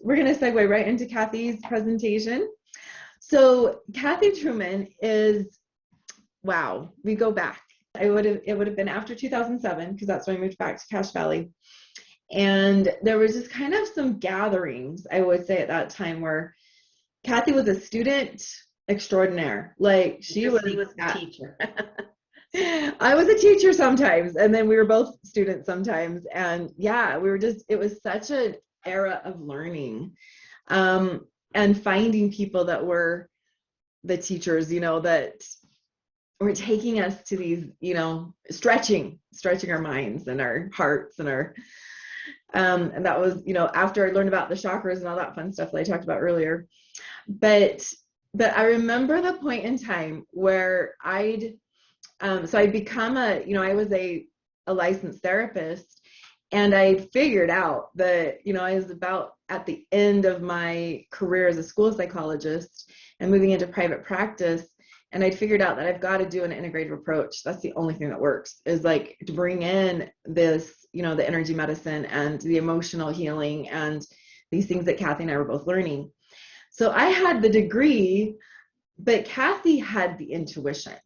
we're going to segue right into Kathy's presentation. So Kathy Truman is, wow, we go back. It would have been after 2007 because that's when I moved back to Cache Valley. And there was just kind of some gatherings, I would say at that time, where Kathy was a student extraordinaire. Like she was a teacher. I was a teacher sometimes, and then we were both students sometimes. And yeah, it was such an era of learning, and finding people that were the teachers, that were taking us to these, stretching our minds and our hearts and our, and that was, after I learned about the chakras and all that fun stuff that I talked about earlier. But I remember the point in time where so I'd become I was a licensed therapist, and I figured out that, I was about at the end of my career as a school psychologist and moving into private practice. And I'd figured out that I've got to do an integrative approach. That's the only thing that works, is like to bring in this, the energy medicine and the emotional healing and these things that Kathy and I were both learning. So I had the degree, but Kathy had the intuition.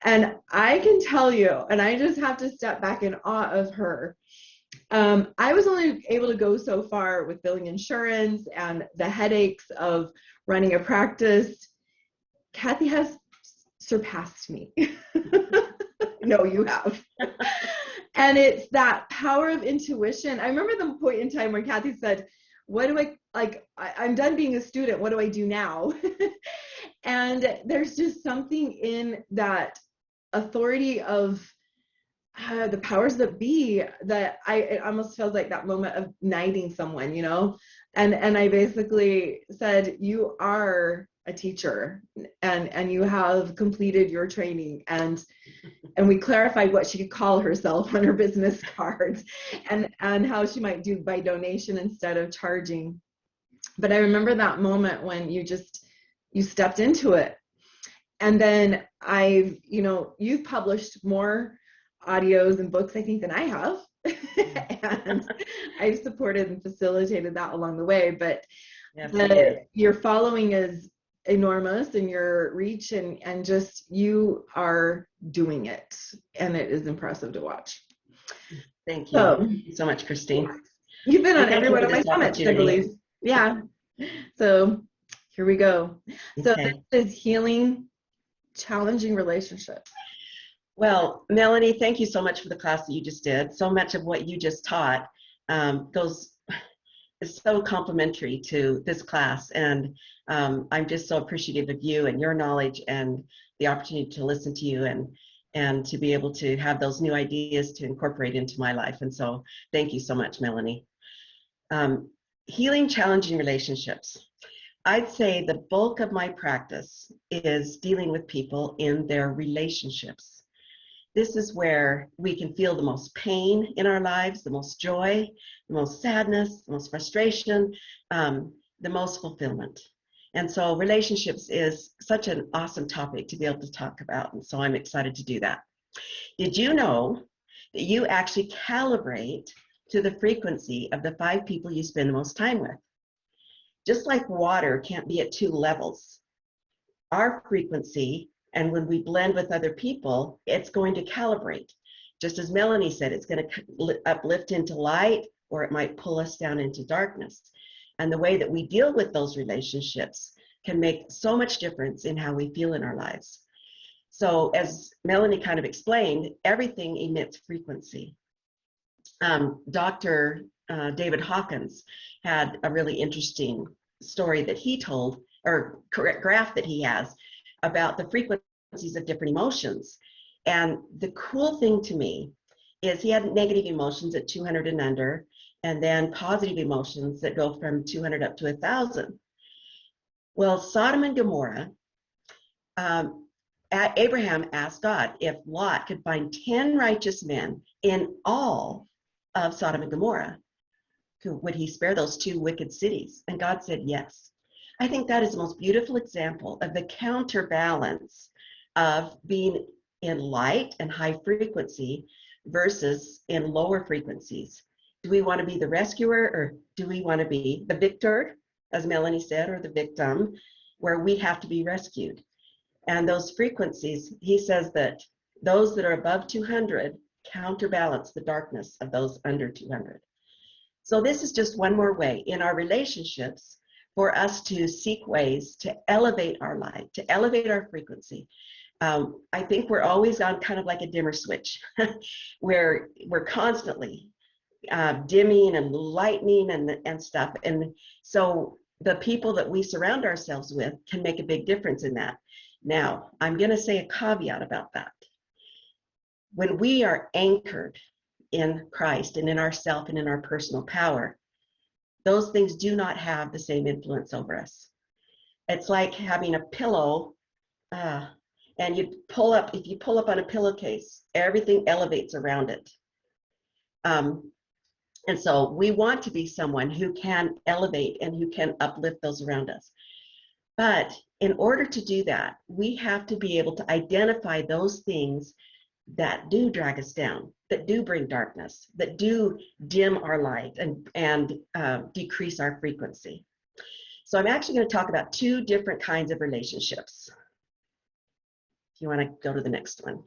And I can tell you, and I just have to step back in awe of her. I was only able to go so far with billing insurance and the headaches of running a practice. Kathy has surpassed me. No, you have. And it's that power of intuition. I remember the point in time when Kathy said, what do I'm done being a student. What do I do now? And there's just something in that authority of the powers that be that it almost feels like that moment of knighting someone, and I basically said, you are a teacher, and you have completed your training, and we clarified what she could call herself on her business cards, and how she might do by donation instead of charging. But I remember that moment when you stepped into it. And then you've published more audios and books, I think, than I have. And I've supported and facilitated that along the way. But your following is enormous, and your reach, and just you are doing it. And it is impressive to watch. Thank you so much, Christine. You've been on every one of my summits, I believe. Yeah. So here we go. So this is healing challenging relationships. Well, Melanie, thank you so much for the class that you just did. So much of what you just taught is so complimentary to this class, and I'm just so appreciative of you and your knowledge and the opportunity to listen to you and to be able to have those new ideas to incorporate into my life. And so thank you so much, Melanie. Healing challenging relationships. I'd say the bulk of my practice is dealing with people in their relationships. This is where we can feel the most pain in our lives, the most joy, the most sadness, the most frustration, the most fulfillment. And so relationships is such an awesome topic to be able to talk about. And so I'm excited to do that. Did you know that you actually calibrate to the frequency of the 5 people you spend the most time with? Just like water can't be at 2 levels, our frequency, and when we blend with other people, it's going to calibrate. Just as Melanie said, it's going to uplift into light, or it might pull us down into darkness. And the way that we deal with those relationships can make so much difference in how we feel in our lives. So as Melanie kind of explained, everything emits frequency. Dr. David Hawkins had a really interesting story that he told, or graph that he has, about the frequencies of different emotions. And the cool thing to me is he had negative emotions at 200 and under, and then positive emotions that go from 200 up to 1,000. Well, Sodom and Gomorrah, Abraham asked God if Lot could find 10 righteous men in all of Sodom and Gomorrah, would he spare those 2 wicked cities? And God said yes. I think that is the most beautiful example of the counterbalance of being in light and high frequency versus in lower frequencies. Do we want to be the rescuer, or do we want to be the victor, as Melanie said, or the victim, where we have to be rescued? And those frequencies, he says that those that are above 200 counterbalance the darkness of those under 200. So this is just one more way in our relationships for us to seek ways to elevate our light, to elevate our frequency. I think we're always on kind of like a dimmer switch where we're constantly dimming and lightening and stuff. And so the people that we surround ourselves with can make a big difference in that. Now, I'm going to say a caveat about that. When we are anchored in Christ and in ourself and in our personal power, those things do not have the same influence over us. It's like having a pillow, and if you pull up on a pillowcase, everything elevates around it. And so we want to be someone who can elevate and who can uplift those around us. But in order to do that, we have to be able to identify those things that do drag us down, that do bring darkness, that do dim our light and decrease our frequency. So I'm actually going to talk about two different kinds of relationships. If you want to go to the next one.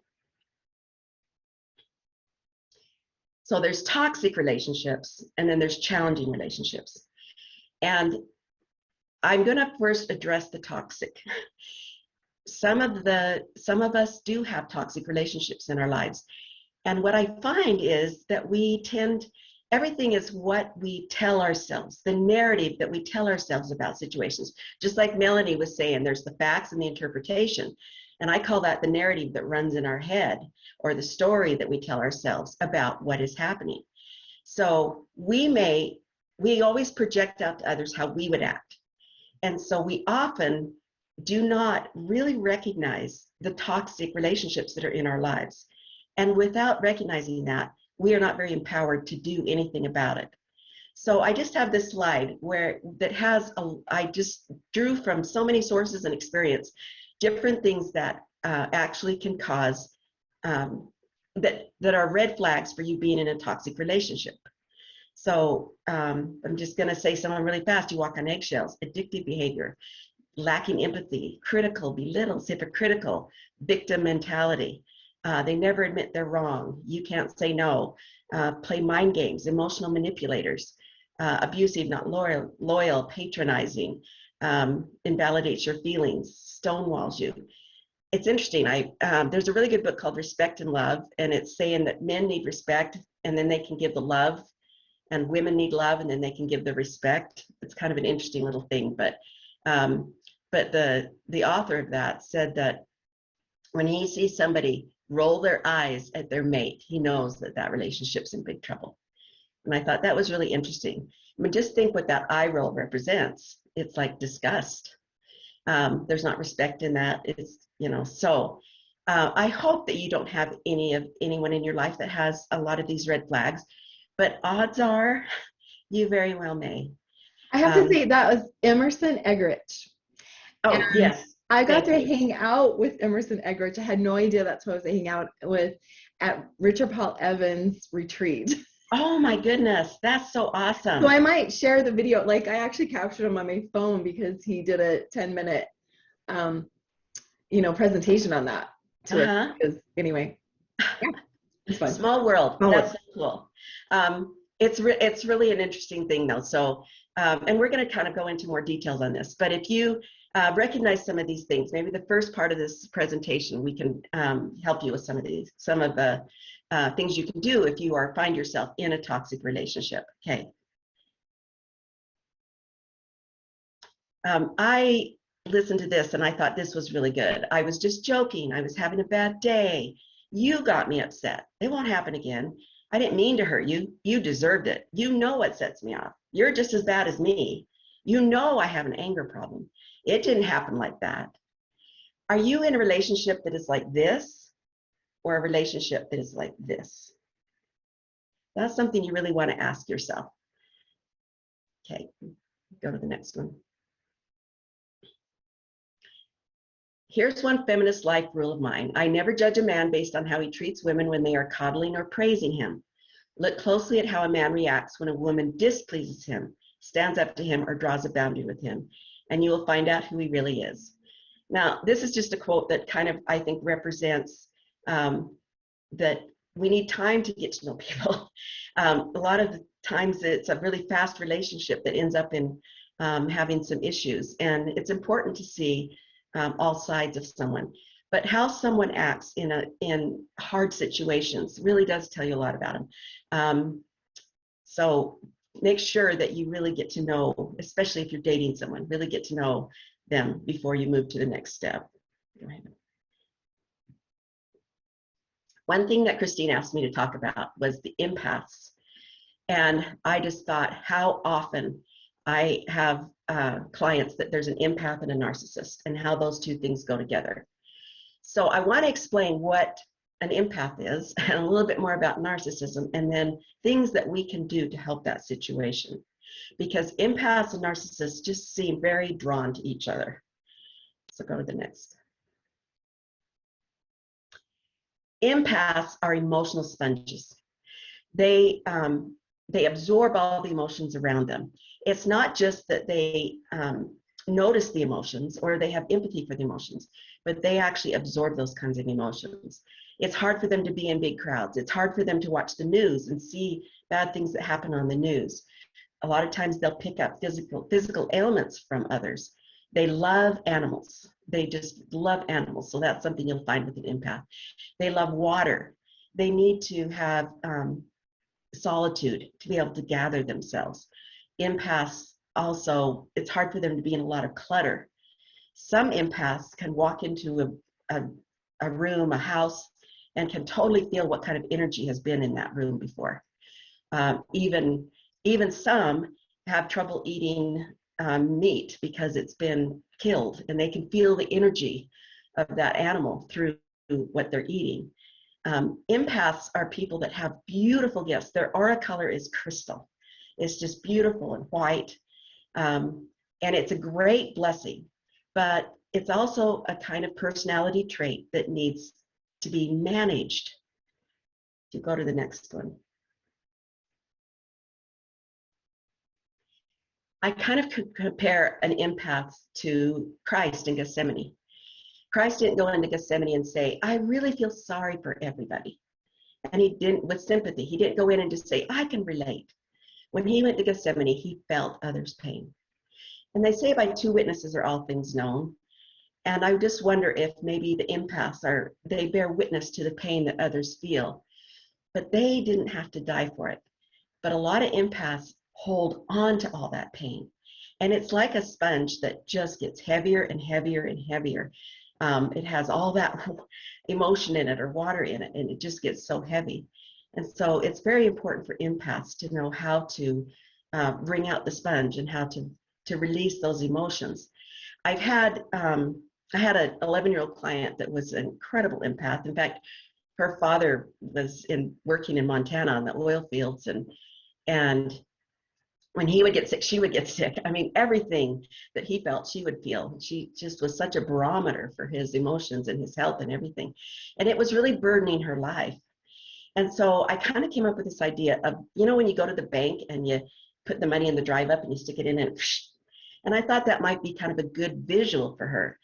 So there's toxic relationships, and then there's challenging relationships. And I'm going to first address the toxic. Some of us do have toxic relationships in our lives. And what I find is that everything is what we tell ourselves, the narrative that we tell ourselves about situations. Just like Melanie was saying, there's the facts and the interpretation. And I call that the narrative that runs in our head, or the story that we tell ourselves about what is happening. So we always project out to others how we would act. And so we often do not really recognize the toxic relationships that are in our lives. And without recognizing that, we are not very empowered to do anything about it. So I just have this slide I just drew from so many sources and experience, different things that actually can cause, that are red flags for you being in a toxic relationship. So I'm just going to say some of them really fast. You walk on eggshells, addictive behavior, lacking empathy, critical, belittles, hypocritical, victim mentality. They never admit they're wrong. You can't say no. Play mind games, emotional manipulators, abusive, not loyal, patronizing, invalidates your feelings, stonewalls you. It's interesting. There's a really good book called Respect and Love, and it's saying that men need respect, and then they can give the love, and women need love, and then they can give the respect. It's kind of an interesting little thing, but the author of that said that when he sees somebody roll their eyes at their mate, he knows that relationship's in big trouble. And I thought that was really interesting. I mean, just think what that eye roll represents. It's like disgust. There's not respect in that. It's, so I hope that you don't have anyone in your life that has a lot of these red flags, but odds are you very well may. I have to say that was Emerson Eggerichs. Oh, And yes. I got to hang out with Emerson Eggerichs. I had no idea that's who I was hanging out with at Richard Paul Evans' retreat. Oh my goodness, that's so awesome. So I might share the video. Like, I actually captured him on my phone because he did a 10-minute presentation on that to us. Because anyway, yeah, it's fun. Small world. That's so cool. It's really an interesting thing though. So and we're going to kind of go into more details on this, but if you recognize some of these things, maybe the first part of this presentation, we can help you with some of the things you can do if you find yourself in a toxic relationship. Okay. I listened to this and I thought this was really good. I was just joking. I was having a bad day. You got me upset. It won't happen again. I didn't mean to hurt you. You deserved it. You know what sets me off. You're just as bad as me. You know I have an anger problem. It didn't happen like that. Are you in a relationship that is like this, or a relationship that is like this? That's something you really want to ask yourself. Okay, go to the next one. Here's one feminist life rule of mine. I never judge a man based on how he treats women when they are coddling or praising him. Look closely at how a man reacts when a woman displeases him, stands up to him, or draws a boundary with him, and you will find out who he really is. Now, this is just a quote that kind of, I think, represents that we need time to get to know people. A lot of the times it's a really fast relationship that ends up in having some issues. And it's important to see all sides of someone. But how someone acts in hard situations really does tell you a lot about them. So make sure that you really get to know, especially if you're dating someone, really get to know them before you move to the next step. Go ahead. One thing that Christine asked me to talk about was the empaths. And I just thought how often I have clients that there's an empath and a narcissist and how those two things go together. So I want to explain what an empath is and a little bit more about narcissism, and then things that we can do to help that situation. Because empaths and narcissists just seem very drawn to each other. So go to the next. Empaths are emotional sponges. They absorb all the emotions around them. It's not just that they notice the emotions or they have empathy for the emotions, but they actually absorb those kinds of emotions. It's hard for them to be in big crowds. It's hard for them to watch the news and see bad things that happen on the news. A lot of times they'll pick up physical ailments from others. They love animals. They just love animals. So that's something you'll find with an empath. They love water. They need to have solitude to be able to gather themselves. Empaths also, it's hard for them to be in a lot of clutter. Some empaths can walk into a room, a house, and can totally feel what kind of energy has been in that room before. Even some have trouble eating meat because it's been killed, and they can feel the energy of that animal through what they're eating. Empaths are people that have beautiful gifts. Their aura color is crystal. It's just beautiful and white. And it's a great blessing, but it's also a kind of personality trait that needs to be managed. If you go to the next one. I kind of could compare an empath to Christ in Gethsemane. Christ didn't go into Gethsemane and say, I really feel sorry for everybody. And he didn't, with sympathy, he didn't go in and just say, I can relate. When he went to Gethsemane, he felt others' pain. And they say by two witnesses are all things known. And I just wonder if maybe the empaths they bear witness to the pain that others feel, but they didn't have to die for it. But a lot of empaths hold on to all that pain. And it's like a sponge that just gets heavier and heavier and heavier. It has all that emotion in it or water in it, and it just gets so heavy. And so it's very important for empaths to know how to wring out the sponge and how to release those emotions. I had an 11-year-old client that was an incredible empath. In fact, her father was working in Montana on the oil fields, and when he would get sick, she would get sick. I mean, everything that he felt, she would feel. She just was such a barometer for his emotions and his health and everything. And it was really burdening her life. And so I kind of came up with this idea of, when you go to the bank and you put the money in the drive up and you stick it in and I thought that might be kind of a good visual for her.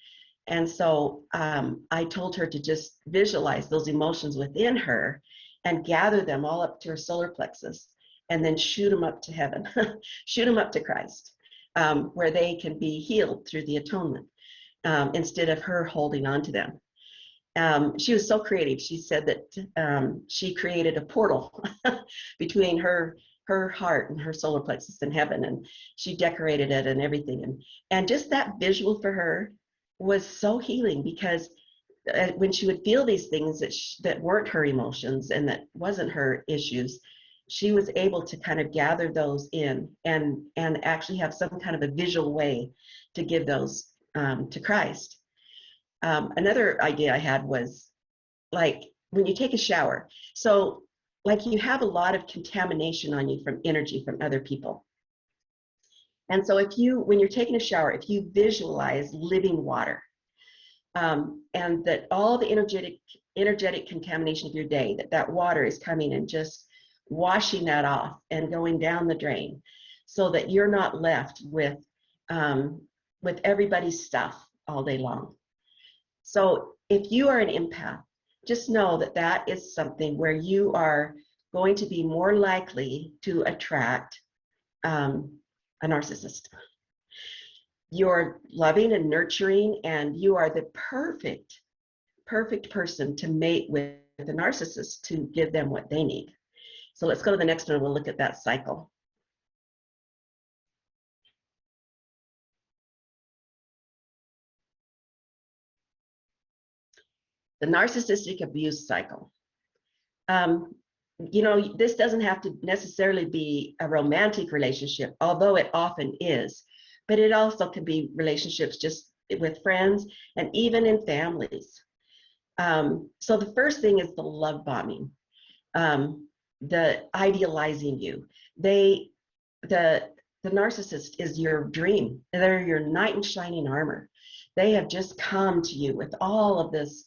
And so I told her to just visualize those emotions within her and gather them all up to her solar plexus, and then shoot them up to heaven, shoot them up to Christ, where they can be healed through the atonement, instead of her holding on to them. She was so creative. She said that she created a portal between her heart and her solar plexus in heaven, and she decorated it and everything. And just that visual for her was so healing, because when she would feel these things that weren't her emotions and that wasn't her issues, she was able to kind of gather those in and actually have some kind of a visual way to give those to Christ. Another idea I had was like when you take a shower. So like you have a lot of contamination on you from energy from other people. And so when you're taking a shower, if you visualize living water, and that all the energetic contamination of your day, that water is coming and just washing that off and going down the drain so that you're not left with everybody's stuff all day long. So if you are an empath, just know that that is something where you are going to be more likely to attract a narcissist. You're loving and nurturing, and you are the perfect person to mate with a narcissist to give them what they need. So let's go to the next one. We'll look at that cycle. The narcissistic abuse cycle. This doesn't have to necessarily be a romantic relationship, although it often is, but it also can be relationships just with friends and even in families. So the first thing is the love bombing, the idealizing you. The narcissist is your dream. They're your knight in shining armor. They have just come to you with all of this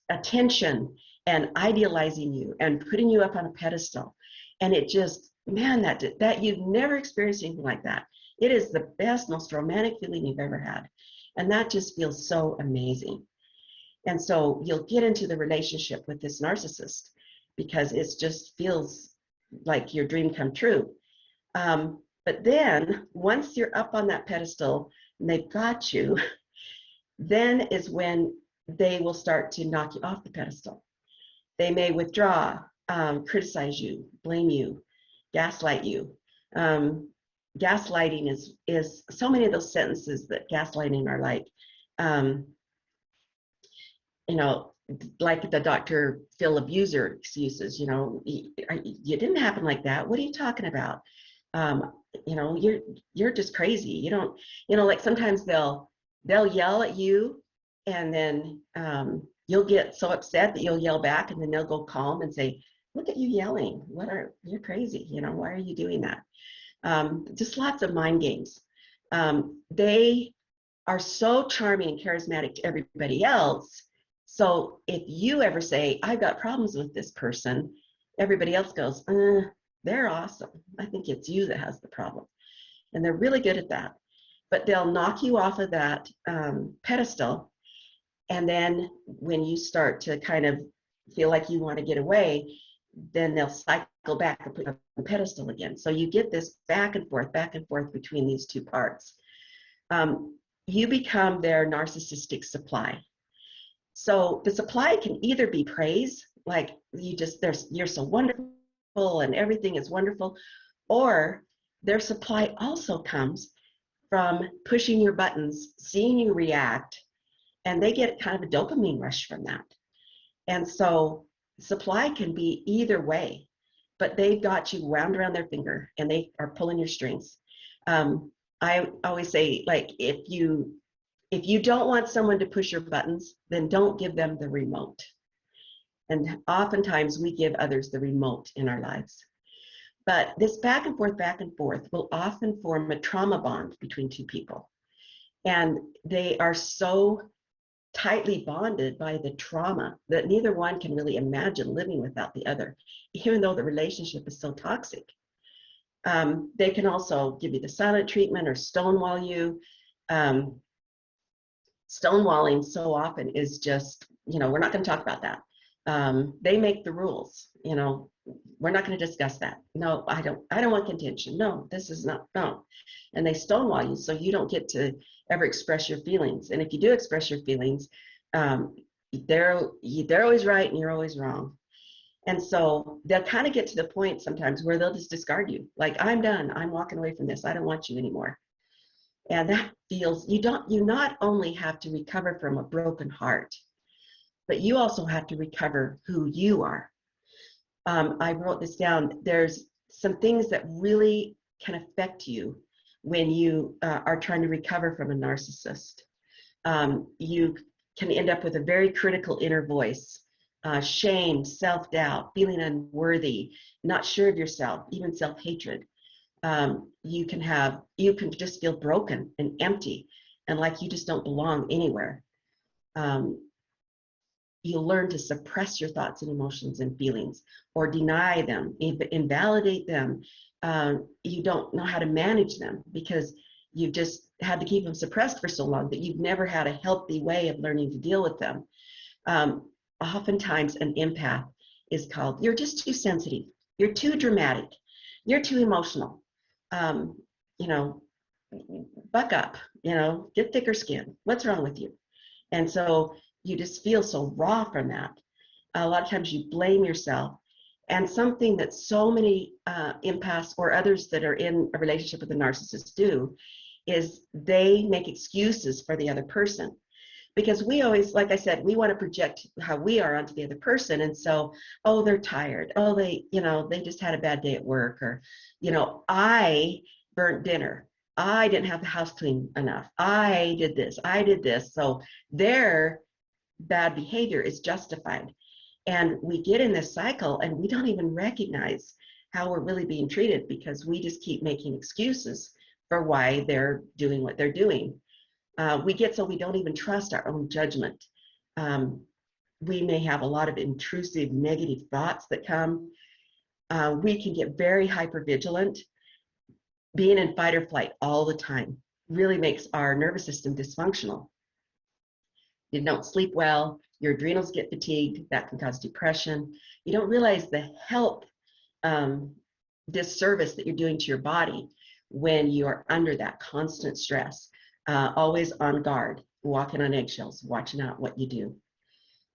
attention and idealizing you and putting you up on a pedestal. And it just, man, that you've never experienced anything like that. It is the best, most romantic feeling you've ever had. And that just feels so amazing. And so you'll get into the relationship with this narcissist because it just feels like your dream come true. But then once you're up on that pedestal and they've got you, then is when they will start to knock you off the pedestal. They may withdraw, criticize you, blame you, gaslight you. Gaslighting is so many of those sentences that gaslighting are like, like the Dr. Phil abuser excuses, you didn't happen like that. What are you talking about? You're just crazy. You don't, like sometimes they'll yell at you and then you'll get so upset that you'll yell back, and then they'll go calm and say, look at you yelling. You're crazy. Why are you doing that? Just lots of mind games. They are so charming and charismatic to everybody else. So if you ever say, I've got problems with this person, everybody else goes, they're awesome. I think it's you that has the problem. And they're really good at that. But they'll knock you off of that pedestal. And then when you start to kind of feel like you want to get away, then they'll cycle back and put you on the pedestal again. So you get this back and forth between these two parts. You become their narcissistic supply. So the supply can either be praise, like you're so wonderful and everything is wonderful, or their supply also comes from pushing your buttons, seeing you react, and they get kind of a dopamine rush from that. And so supply can be either way, but they've got you wound around their finger and they are pulling your strings. I always say, like, if you don't want someone to push your buttons, then don't give them the remote. And oftentimes we give others the remote in our lives. But this back and forth will often form a trauma bond between two people. And they are so tightly bonded by the trauma that neither one can really imagine living without the other, even though the relationship is so toxic. They can also give you the silent treatment or stonewall you. Stonewalling so often is just, we're not going to talk about that. They make the rules, we're not going to discuss that. No, I don't want contention. No, this is not, no. And they stonewall you so you don't get to ever express your feelings. And if you do express your feelings, they're always right and you're always wrong. And so they'll kind of get to the point sometimes where they'll just discard you. Like, I'm done. I'm walking away from this. I don't want you anymore. And that feels, you not only have to recover from a broken heart, but you also have to recover who you are. I wrote this down. There's some things that really can affect you when you are trying to recover from a narcissist. You can end up with a very critical inner voice, shame, self-doubt, feeling unworthy, not sure of yourself, even self-hatred. You can just feel broken and empty and like you just don't belong anywhere. you learn to suppress your thoughts and emotions and feelings, or deny them, invalidate them. You don't know how to manage them because you've just had to keep them suppressed for so long that you've never had a healthy way of learning to deal with them. Oftentimes, an empath is called, you're just too sensitive, you're too dramatic, you're too emotional. Um, you know, buck up, get thicker skin. What's wrong with you? And so you just feel so raw from that. A lot of times you blame yourself. And something that so many empaths or others that are in a relationship with a narcissist do is they make excuses for the other person. Because we always, like I said, we want to project how we are onto the other person. And so, oh, they're tired. Oh, they just had a bad day at work. Or, I burnt dinner. I didn't have the house clean enough. I did this. I did this. So their bad behavior is justified. And we get in this cycle and we don't even recognize how we're really being treated because we just keep making excuses for why they're doing what they're doing. We get so we don't even trust our own judgment. We may have a lot of intrusive negative thoughts that come. We can get very hypervigilant. Being in fight or flight all the time really makes our nervous system dysfunctional. You don't sleep well, your adrenals get fatigued, that can cause depression. You don't realize the health disservice that you're doing to your body when you're under that constant stress, always on guard, walking on eggshells, watching out what you do.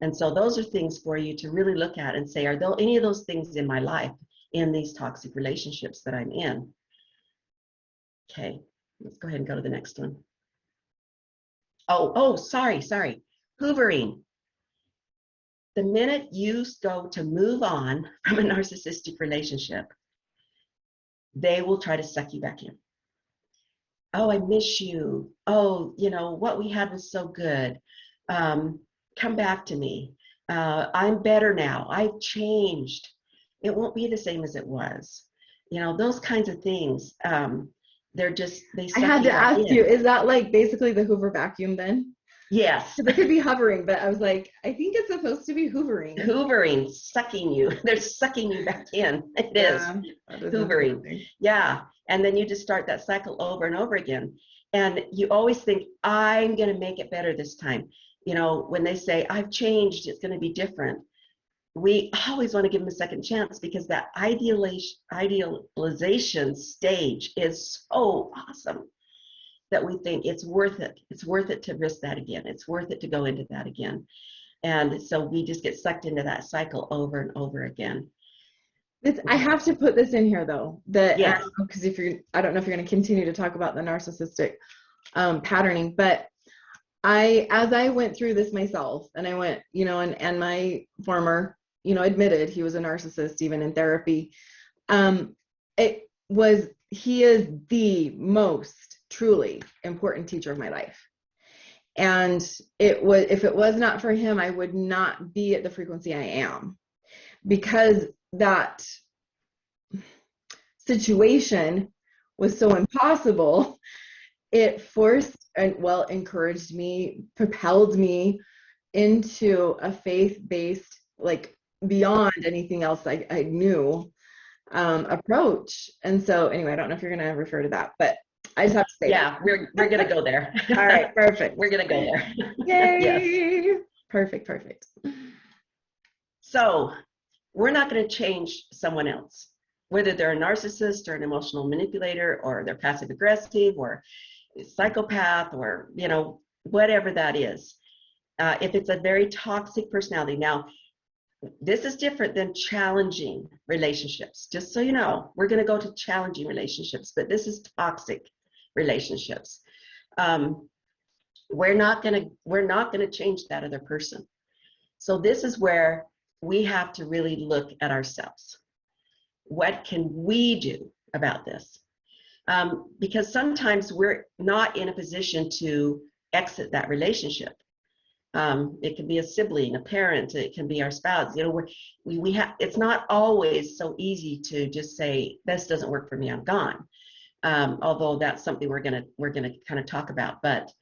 And so those are things for you to really look at and say, are there any of those things in my life in these toxic relationships that I'm in? Okay, let's go ahead and go to the next one. Sorry. Hoovering. The minute you go to move on from a narcissistic relationship, they will try to suck you back in. Oh, I miss you. Oh, what we had was so good. Come back to me. I'm better now. I've changed. It won't be the same as it was. Those kinds of things. They I suck had you to back ask in. you, is that like basically the Hoover vacuum then? Yes. Because it could be hovering, but I was like, I think it's supposed to be hoovering. Hoovering, sucking you. They're sucking you back in. It is hoovering. Yeah. And then you just start that cycle over and over again. And you always think, I'm going to make it better this time. When they say, I've changed, it's going to be different. We always want to give them a second chance because that idealization stage is so awesome that we think it's worth it. It's worth it to risk that again. It's worth it to go into that again. And so we just get sucked into that cycle over and over again. I have to put this in here though, that yes. Because I don't know if you're going to continue to talk about the narcissistic patterning, but as I went through this myself, and I went, and my former, admitted he was a narcissist even in therapy. He is the most truly important teacher of my life. And if it was not for him, I would not be at the frequency I am, because that situation was so impossible. It encouraged me, propelled me into a faith-based, like beyond anything else I knew, approach. And so anyway, I don't know if you're going to refer to that, but I just have to say that. We're going to go there. All right, perfect. We're going to go there. Yay! Yes. Perfect. So we're not going to change someone else, whether they're a narcissist or an emotional manipulator or they're passive aggressive or psychopath or, whatever that is. If it's a very toxic personality. Now, this is different than challenging relationships. Just so you know, we're going to go to challenging relationships, but this is toxic relationships. We're not going to change that other person. So this is where we have to really look at ourselves. What can we do about this? Because sometimes we're not in a position to exit that relationship. It can be a sibling, a parent, it can be our spouse. We have. It's not always so easy to just say, this doesn't work for me, I'm gone. Although that's something we're gonna kind of talk about. But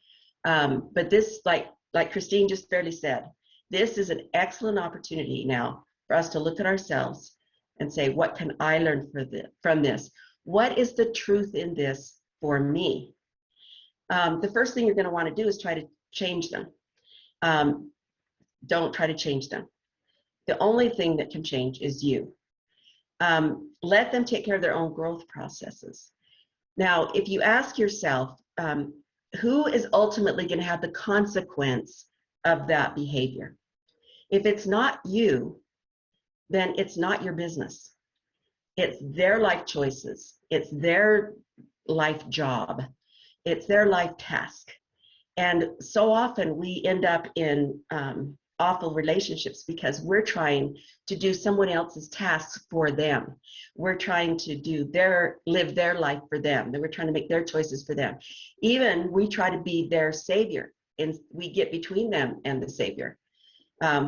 this, like Christine just barely said, This is an excellent opportunity now for us to look at ourselves and say, what can I learn from this? What is the truth in this for me? The first thing you're going to want to do is try to change them. Don't try to change them. The only thing that can change is you. Let them take care of their own growth processes. Now, if you ask yourself, who is ultimately going to have the consequence of that behavior? If it's not you, then it's not your business. It's their life choices. It's their life job. It's their life task. And so often we end up in awful relationships because we're trying to do someone else's tasks for them. We're trying to live their life for them. We're trying to make their choices for them. Even we try to be their savior, and we get between them and the savior.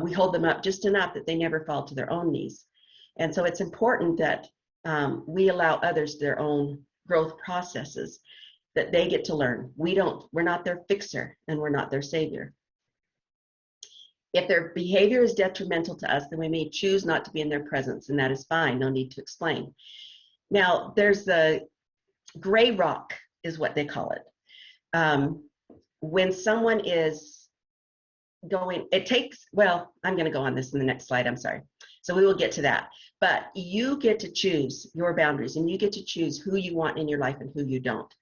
We hold them up just enough that they never fall to their own knees. And so it's important that we allow others their own growth processes that they get to learn. We're not their fixer, and we're not their savior. If their behavior is detrimental to us, then we may choose not to be in their presence, and that is fine. No need to explain. Now, there's the gray rock, is what they call it. When someone is going, I'm going to go on this in the next slide. I'm sorry. So we will get to that. But you get to choose your boundaries, and you get to choose who you want in your life and who you don't.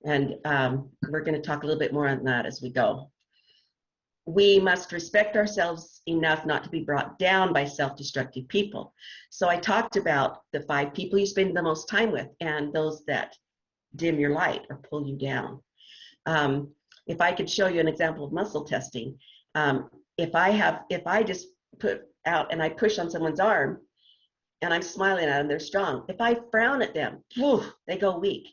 And we're going to talk a little bit more on that as we go. We must respect ourselves enough not to be brought down by self-destructive people. So I talked about the 5 people you spend the most time with and those that dim your light or pull you down. If I could show you an example of muscle testing, if I just put out and I push on someone's arm and I'm smiling at them, they're strong. If I frown at them, they go weak.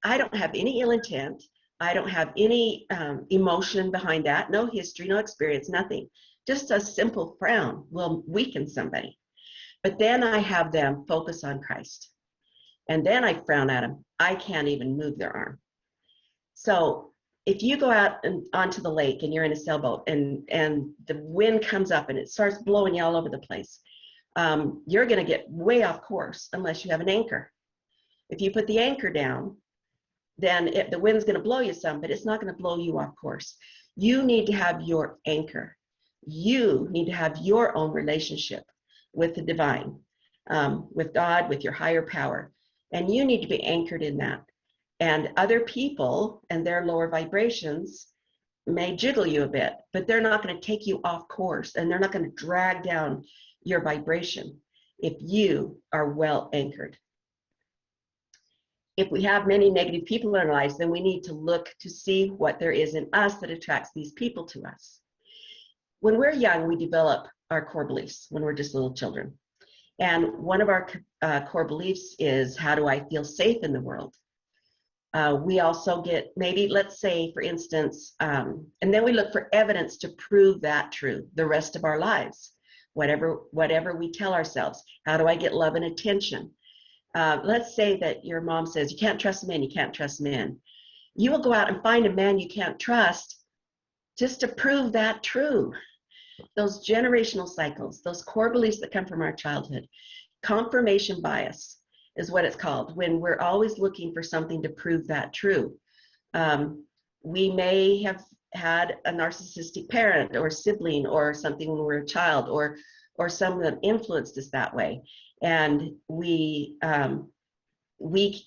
I don't have any ill intent. I don't have any emotion behind that, no history, no experience, nothing. Just a simple frown will weaken somebody. But then I have them focus on Christ. And then I frown at them. I can't even move their arm. So if you go out onto the lake and you're in a sailboat and the wind comes up and it starts blowing you all over the place, you're going to get way off course unless you have an anchor. If you put the anchor down, then the wind's going to blow you some, but it's not going to blow you off course. You need to have your anchor. You need to have your own relationship with the divine, with God, with your higher power. And you need to be anchored in that. And other people and their lower vibrations may jiggle you a bit, but they're not going to take you off course, and they're not going to drag down your vibration if you are well anchored. If we have many negative people in our lives, then we need to look to see what there is in us that attracts these people to us. When we're young, we develop our core beliefs when we're just little children. And one of our core beliefs is, how do I feel safe in the world? We also get, maybe, let's say, for instance, and then we look for evidence to prove that true the rest of our lives. Whatever we tell ourselves, how do I get love and attention? Let's say that your mom says, you can't trust men, you can't trust men. You will go out and find a man you can't trust just to prove that true. Those generational cycles, those core beliefs that come from our childhood. Confirmation bias is what it's called, when we're always looking for something to prove that true. We may have had a narcissistic parent or sibling or something when we were a child, or someone that influenced us that way. And we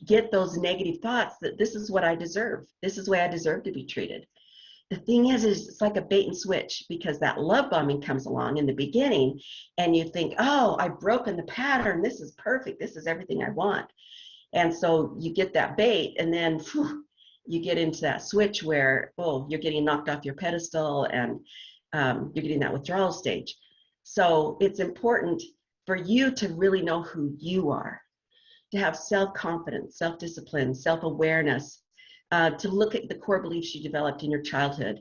get those negative thoughts that this is what I deserve. This is the way I deserve to be treated. The thing is it's like a bait and switch, because that love bombing comes along in the beginning and you think, oh, I've broken the pattern. This is perfect. This is everything I want. And so you get that bait, and then you get into that switch where, you're getting knocked off your pedestal, and you're getting that withdrawal stage. So it's important for you to really know who you are, to have self-confidence, self-discipline, self-awareness, to look at the core beliefs you developed in your childhood.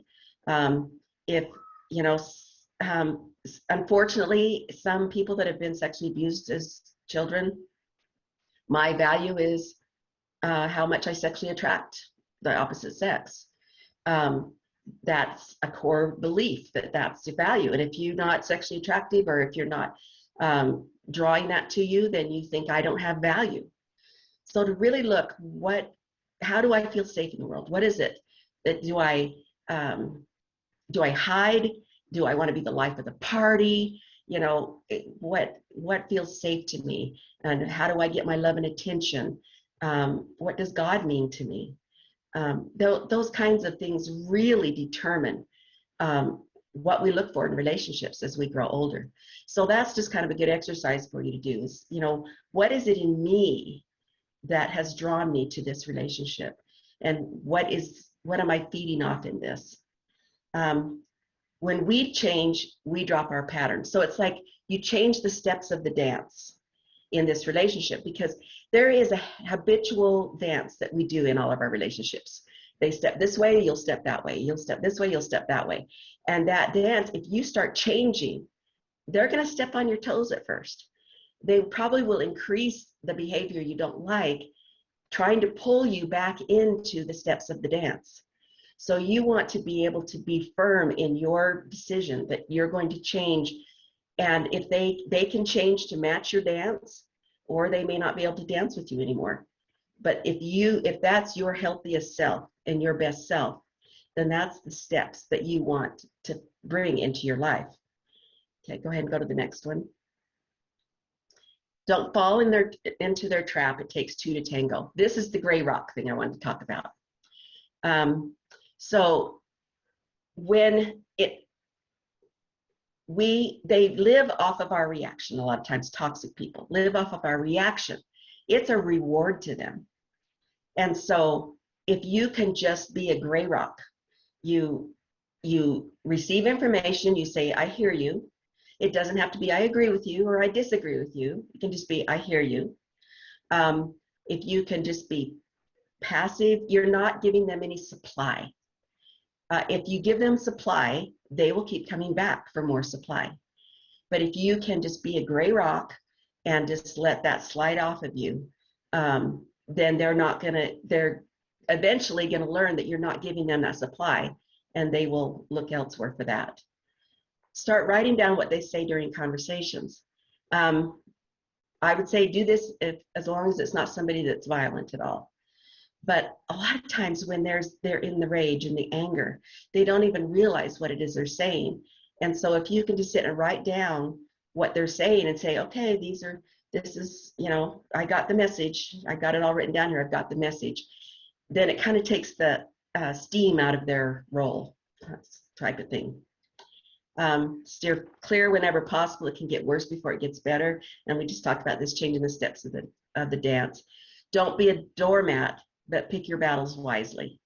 Unfortunately, some people that have been sexually abused as children, my value is how much I sexually attract the opposite sex. that's a core belief that that's your value. And if you're not sexually attractive, or if you're not drawing that to you, then you think I don't have value. So to really look, how do I feel safe in the world? What is it that do I hide? Do I want to be the life of the party? You know, what feels safe to me, and how do I get my love and attention? What does God mean to me? Those kinds of things really determine what we look for in relationships as we grow older. So that's just kind of a good exercise for you to do is, what is it in me that has drawn me to this relationship? And what am I feeding off in this? When we change, we drop our patterns. So it's like you change the steps of the dance in this relationship, because there is a habitual dance that we do in all of our relationships. They step this way, you'll step that way. You'll step this way, you'll step that way. And that dance, if you start changing, they're going to step on your toes at first. They probably will increase the behavior you don't like, trying to pull you back into the steps of the dance. So you want to be able to be firm in your decision that you're going to change. And if they can change to match your dance, or they may not be able to dance with you anymore. But if that's your healthiest self and your best self, then that's the steps that you want to bring into your life. Okay, go ahead and go to the next one. Don't fall into their trap. It takes two to tango. This is the gray rock thing I wanted to talk about. So when they live off of our reaction. A lot of times toxic people live off of our reaction. It's a reward to them. And so if you can just be a gray rock, you receive information, you say, I hear you. It doesn't have to be I agree with you or I disagree with you. It can just be I hear you. If you can just be passive, you're not giving them any supply. If you give them supply, they will keep coming back for more supply. But if you can just be a gray rock and just let that slide off of you, then they're eventually going to learn that you're not giving them that supply, and they will look elsewhere for that. Start writing down what they say during conversations. I would say do this as long as it's not somebody that's violent at all. But a lot of times when they're in the rage and the anger, they don't even realize what it is they're saying. And so if you can just sit and write down what they're saying and say, okay, this is, I got the message. I got it all written down here. I've got the message. Then it kind of takes the steam out of their role, type of thing. Steer clear whenever possible. It can get worse before it gets better. And we just talked about this, changing the steps of the dance. Don't be a doormat, but pick your battles wisely.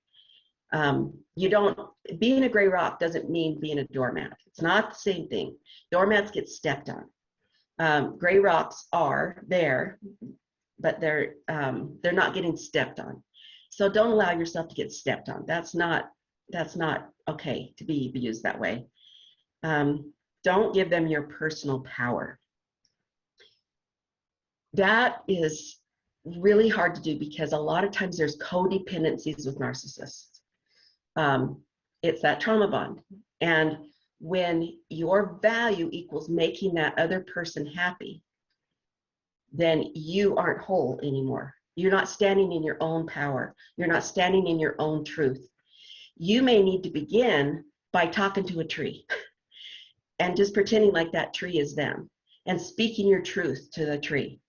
Being a gray rock doesn't mean being a doormat. It's not the same thing. Doormats get stepped on. Gray rocks are there, but they're not getting stepped on. So don't allow yourself to get stepped on. That's not okay to be used that way. Don't give them your personal power. That is really hard to do because a lot of times there's codependencies with narcissists. It's that trauma bond. And when your value equals making that other person happy, then you aren't whole anymore. You're not standing in your own power. You're not standing in your own truth. You may need to begin by talking to a tree and just pretending like that tree is them and speaking your truth to the tree,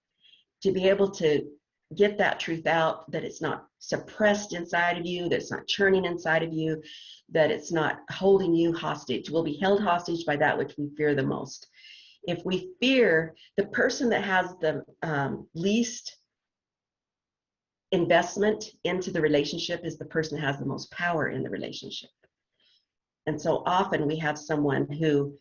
to be able to get that truth out, that it's not suppressed inside of you, that it's not churning inside of you, that it's not holding you hostage. We'll be held hostage by that which we fear the most. If we fear, the person that has the least investment into the relationship is the person that has the most power in the relationship. And so often we have someone who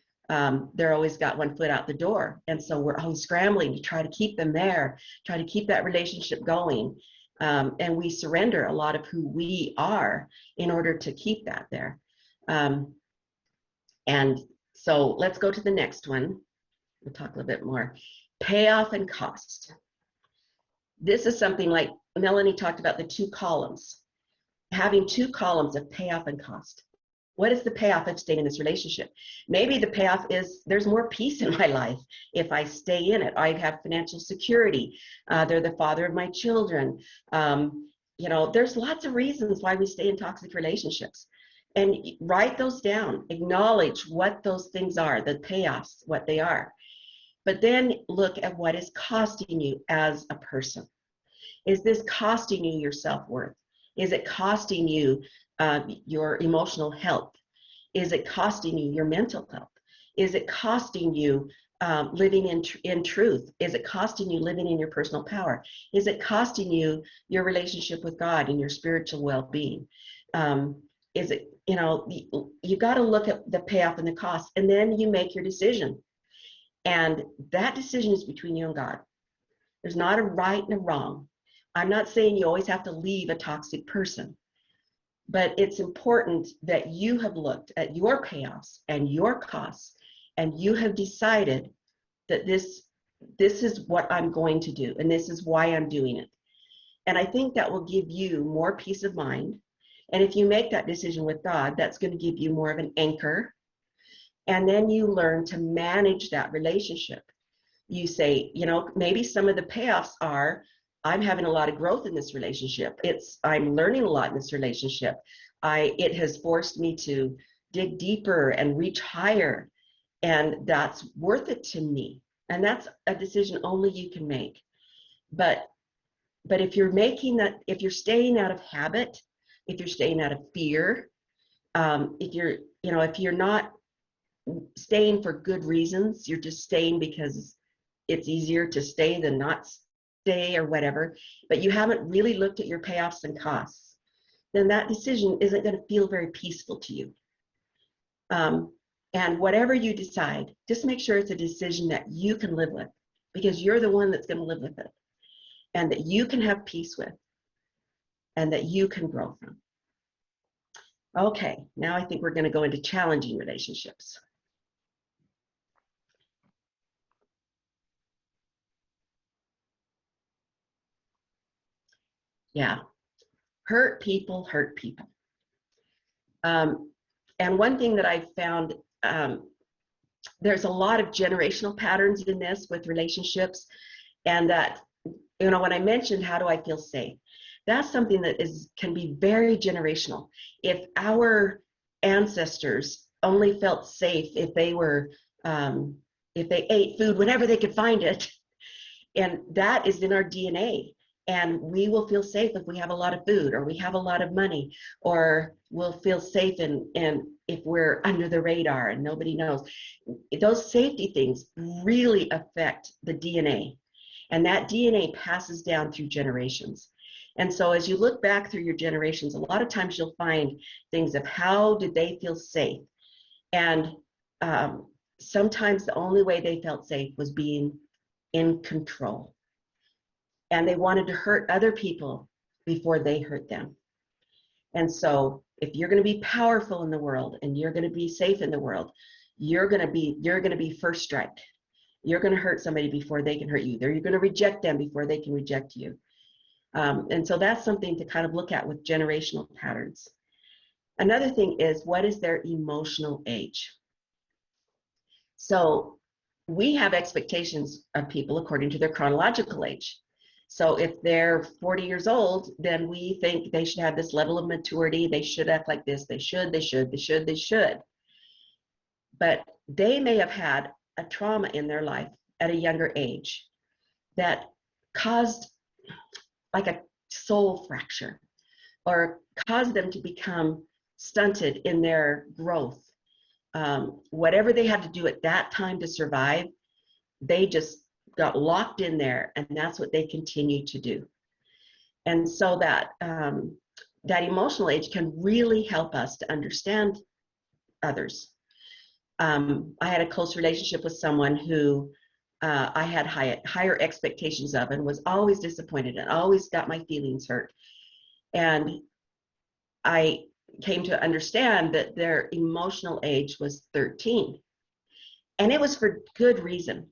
they're always got one foot out the door. And so we're always scrambling to try to keep them there, try to keep that relationship going. And we surrender a lot of who we are in order to keep that there. And so let's go to the next one. We'll talk a little bit more. Payoff and cost. This is something like Melanie talked about, the two columns. Having two columns of payoff and cost. What is the payoff of staying in this relationship? Maybe the payoff is there's more peace in my life if I stay in it. I have financial security. They're the father of my children. There's lots of reasons why we stay in toxic relationships. And write those down. Acknowledge what those things are, the payoffs, what they are. But then look at what is costing you as a person. Is this costing you your self-worth? Is it costing you your emotional health? Is it costing you your mental health? Is it costing you living in truth? Is it costing you living in your personal power? Is it costing you your relationship with God and your spiritual well-being? Is it, you got to look at the payoff and the cost, and then you make your decision. And that decision is between you and God. There's not a right and a wrong. I'm not saying you always have to leave a toxic person, but it's important that you have looked at your payoffs and your costs, and you have decided that this is what I'm going to do, and this is why I'm doing it. And I think that will give you more peace of mind. And if you make that decision with God, that's going to give you more of an anchor. And then you learn to manage that relationship. You say, maybe some of the payoffs are, I'm having a lot of growth in this relationship. I'm learning a lot in this relationship. It has forced me to dig deeper and reach higher. And that's worth it to me. And that's a decision only you can make. But if you're making that, if you're staying out of habit, if you're staying out of fear, if you're not staying for good reasons, you're just staying because it's easier to stay than not stay or whatever, but you haven't really looked at your payoffs and costs, then that decision isn't going to feel very peaceful to you. And whatever you decide, just make sure it's a decision that you can live with, because you're the one that's going to live with it, and that you can have peace with, and that you can grow from. Okay, now I think we're going to go into challenging relationships. Yeah, hurt people hurt people. And one thing that I've found, there's a lot of generational patterns in this with relationships, and that, when I mentioned how do I feel safe, that's something that can be very generational. If our ancestors only felt safe if they ate food whenever they could find it, and that is in our DNA. And we will feel safe if we have a lot of food, or we have a lot of money, or we'll feel safe if we're under the radar and nobody knows. Those safety things really affect the DNA. And that DNA passes down through generations. And so as you look back through your generations, a lot of times you'll find things of how did they feel safe. And sometimes the only way they felt safe was being in control. And they wanted to hurt other people before they hurt them. And so if you're going to be powerful in the world and you're going to be safe in the world, you're going to be first strike. You're going to hurt somebody before they can hurt you. You're going to reject them before they can reject you. And so that's something to kind of look at with generational patterns. Another thing is, what is their emotional age? So we have expectations of people according to their chronological age. So if they're 40 years old, then we think they should have this level of maturity. They should act like this. They should. But they may have had a trauma in their life at a younger age that caused like a soul fracture, or caused them to become stunted in their growth. Whatever they had to do at that time to survive, they just got locked in there, and that's what they continue to do. And so that emotional age can really help us to understand others. I had a close relationship with someone who I had higher expectations of, and was always disappointed and always got my feelings hurt. And I came to understand that their emotional age was 13. And it was for good reason.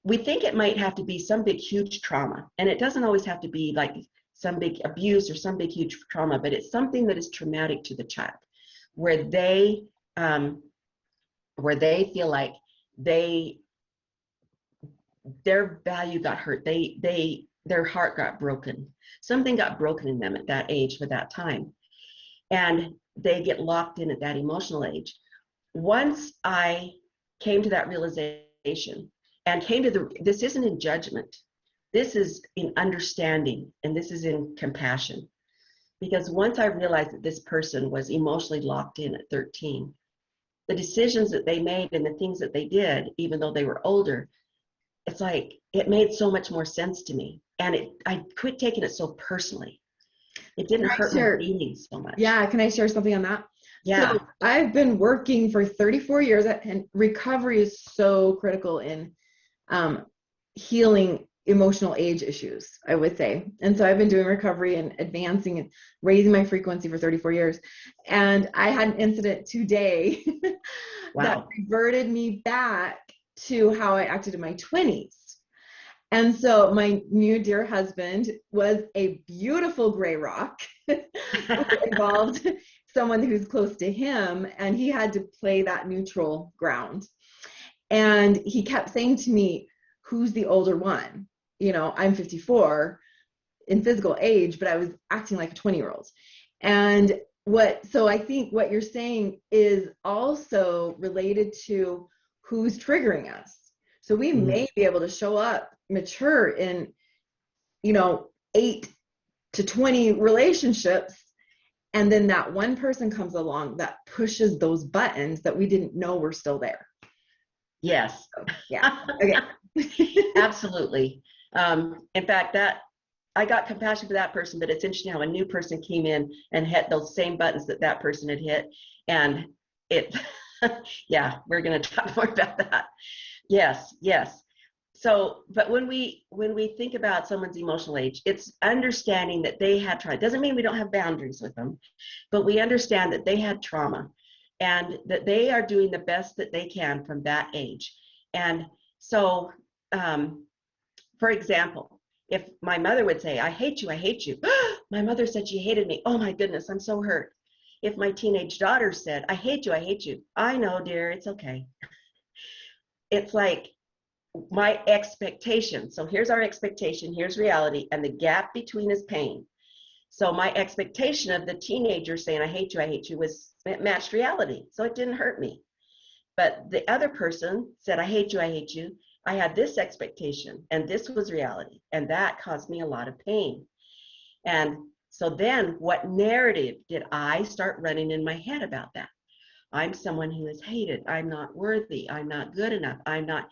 We think it might have to be some big, huge trauma. And it doesn't always have to be like some big abuse or some big, huge trauma, but it's something that is traumatic to the child. where they um, where they feel like they their value got hurt. Their heart got broken. Something got broken in them at that age for that time. And they get locked in at that emotional age. Once I came to that realization and came to this isn't in judgment. This is in understanding and this is in compassion. Because once I realized that this person was emotionally locked in at 13, the decisions that they made and the things that they did, even though they were older, it's like it made so much more sense to me. And I quit taking it so personally. It Can didn't I hurt my share? feelings so much. Yeah, can I share something on that? So Yeah. I've been working for 34 years, and recovery is so critical in um, healing emotional age issues, I would say. And so I've been doing recovery and advancing and raising my frequency for 34 years. And I had an incident today that Wow. reverted me back to how I acted in my 20s. And so my new dear husband was a beautiful gray rock who involved someone who's close to him, and he had to play that neutral ground. And he kept saying to me, who's the older one? You know, I'm 54 in physical age, but I was acting like a 20-year-old. And so I think what you're saying is also related to who's triggering us. So we Mhm. may be able to show up mature in, 8 to 20 relationships, and then that one person comes along that pushes those buttons that we didn't know were still there. Yes. So, yeah. Okay. Absolutely. In fact, that I got compassion for that person, but it's interesting how a new person came in and hit those same buttons that that person had hit, and it, yeah, we're going to talk more about that. Yes, yes. So, but when we think about someone's emotional age, it's understanding that they had trauma. It doesn't mean we don't have boundaries with them, but we understand that they had trauma and that they are doing the best that they can from that age. And so, um, for example, if my mother would say, I hate you, I hate you. My mother said she hated me. Oh my goodness, I'm so hurt. If my teenage daughter said, I hate you, I hate you. I know, dear, it's okay. It's like my expectation. So here's our expectation, here's reality, and the gap between is pain. So my expectation of the teenager saying, I hate you, was it matched reality. So it didn't hurt me. But the other person said, I hate you, I hate you. I had this expectation, and this was reality. And that caused me a lot of pain. And so then what narrative did I start running in my head about that? I'm someone who is hated. I'm not worthy. I'm not good enough. I'm not.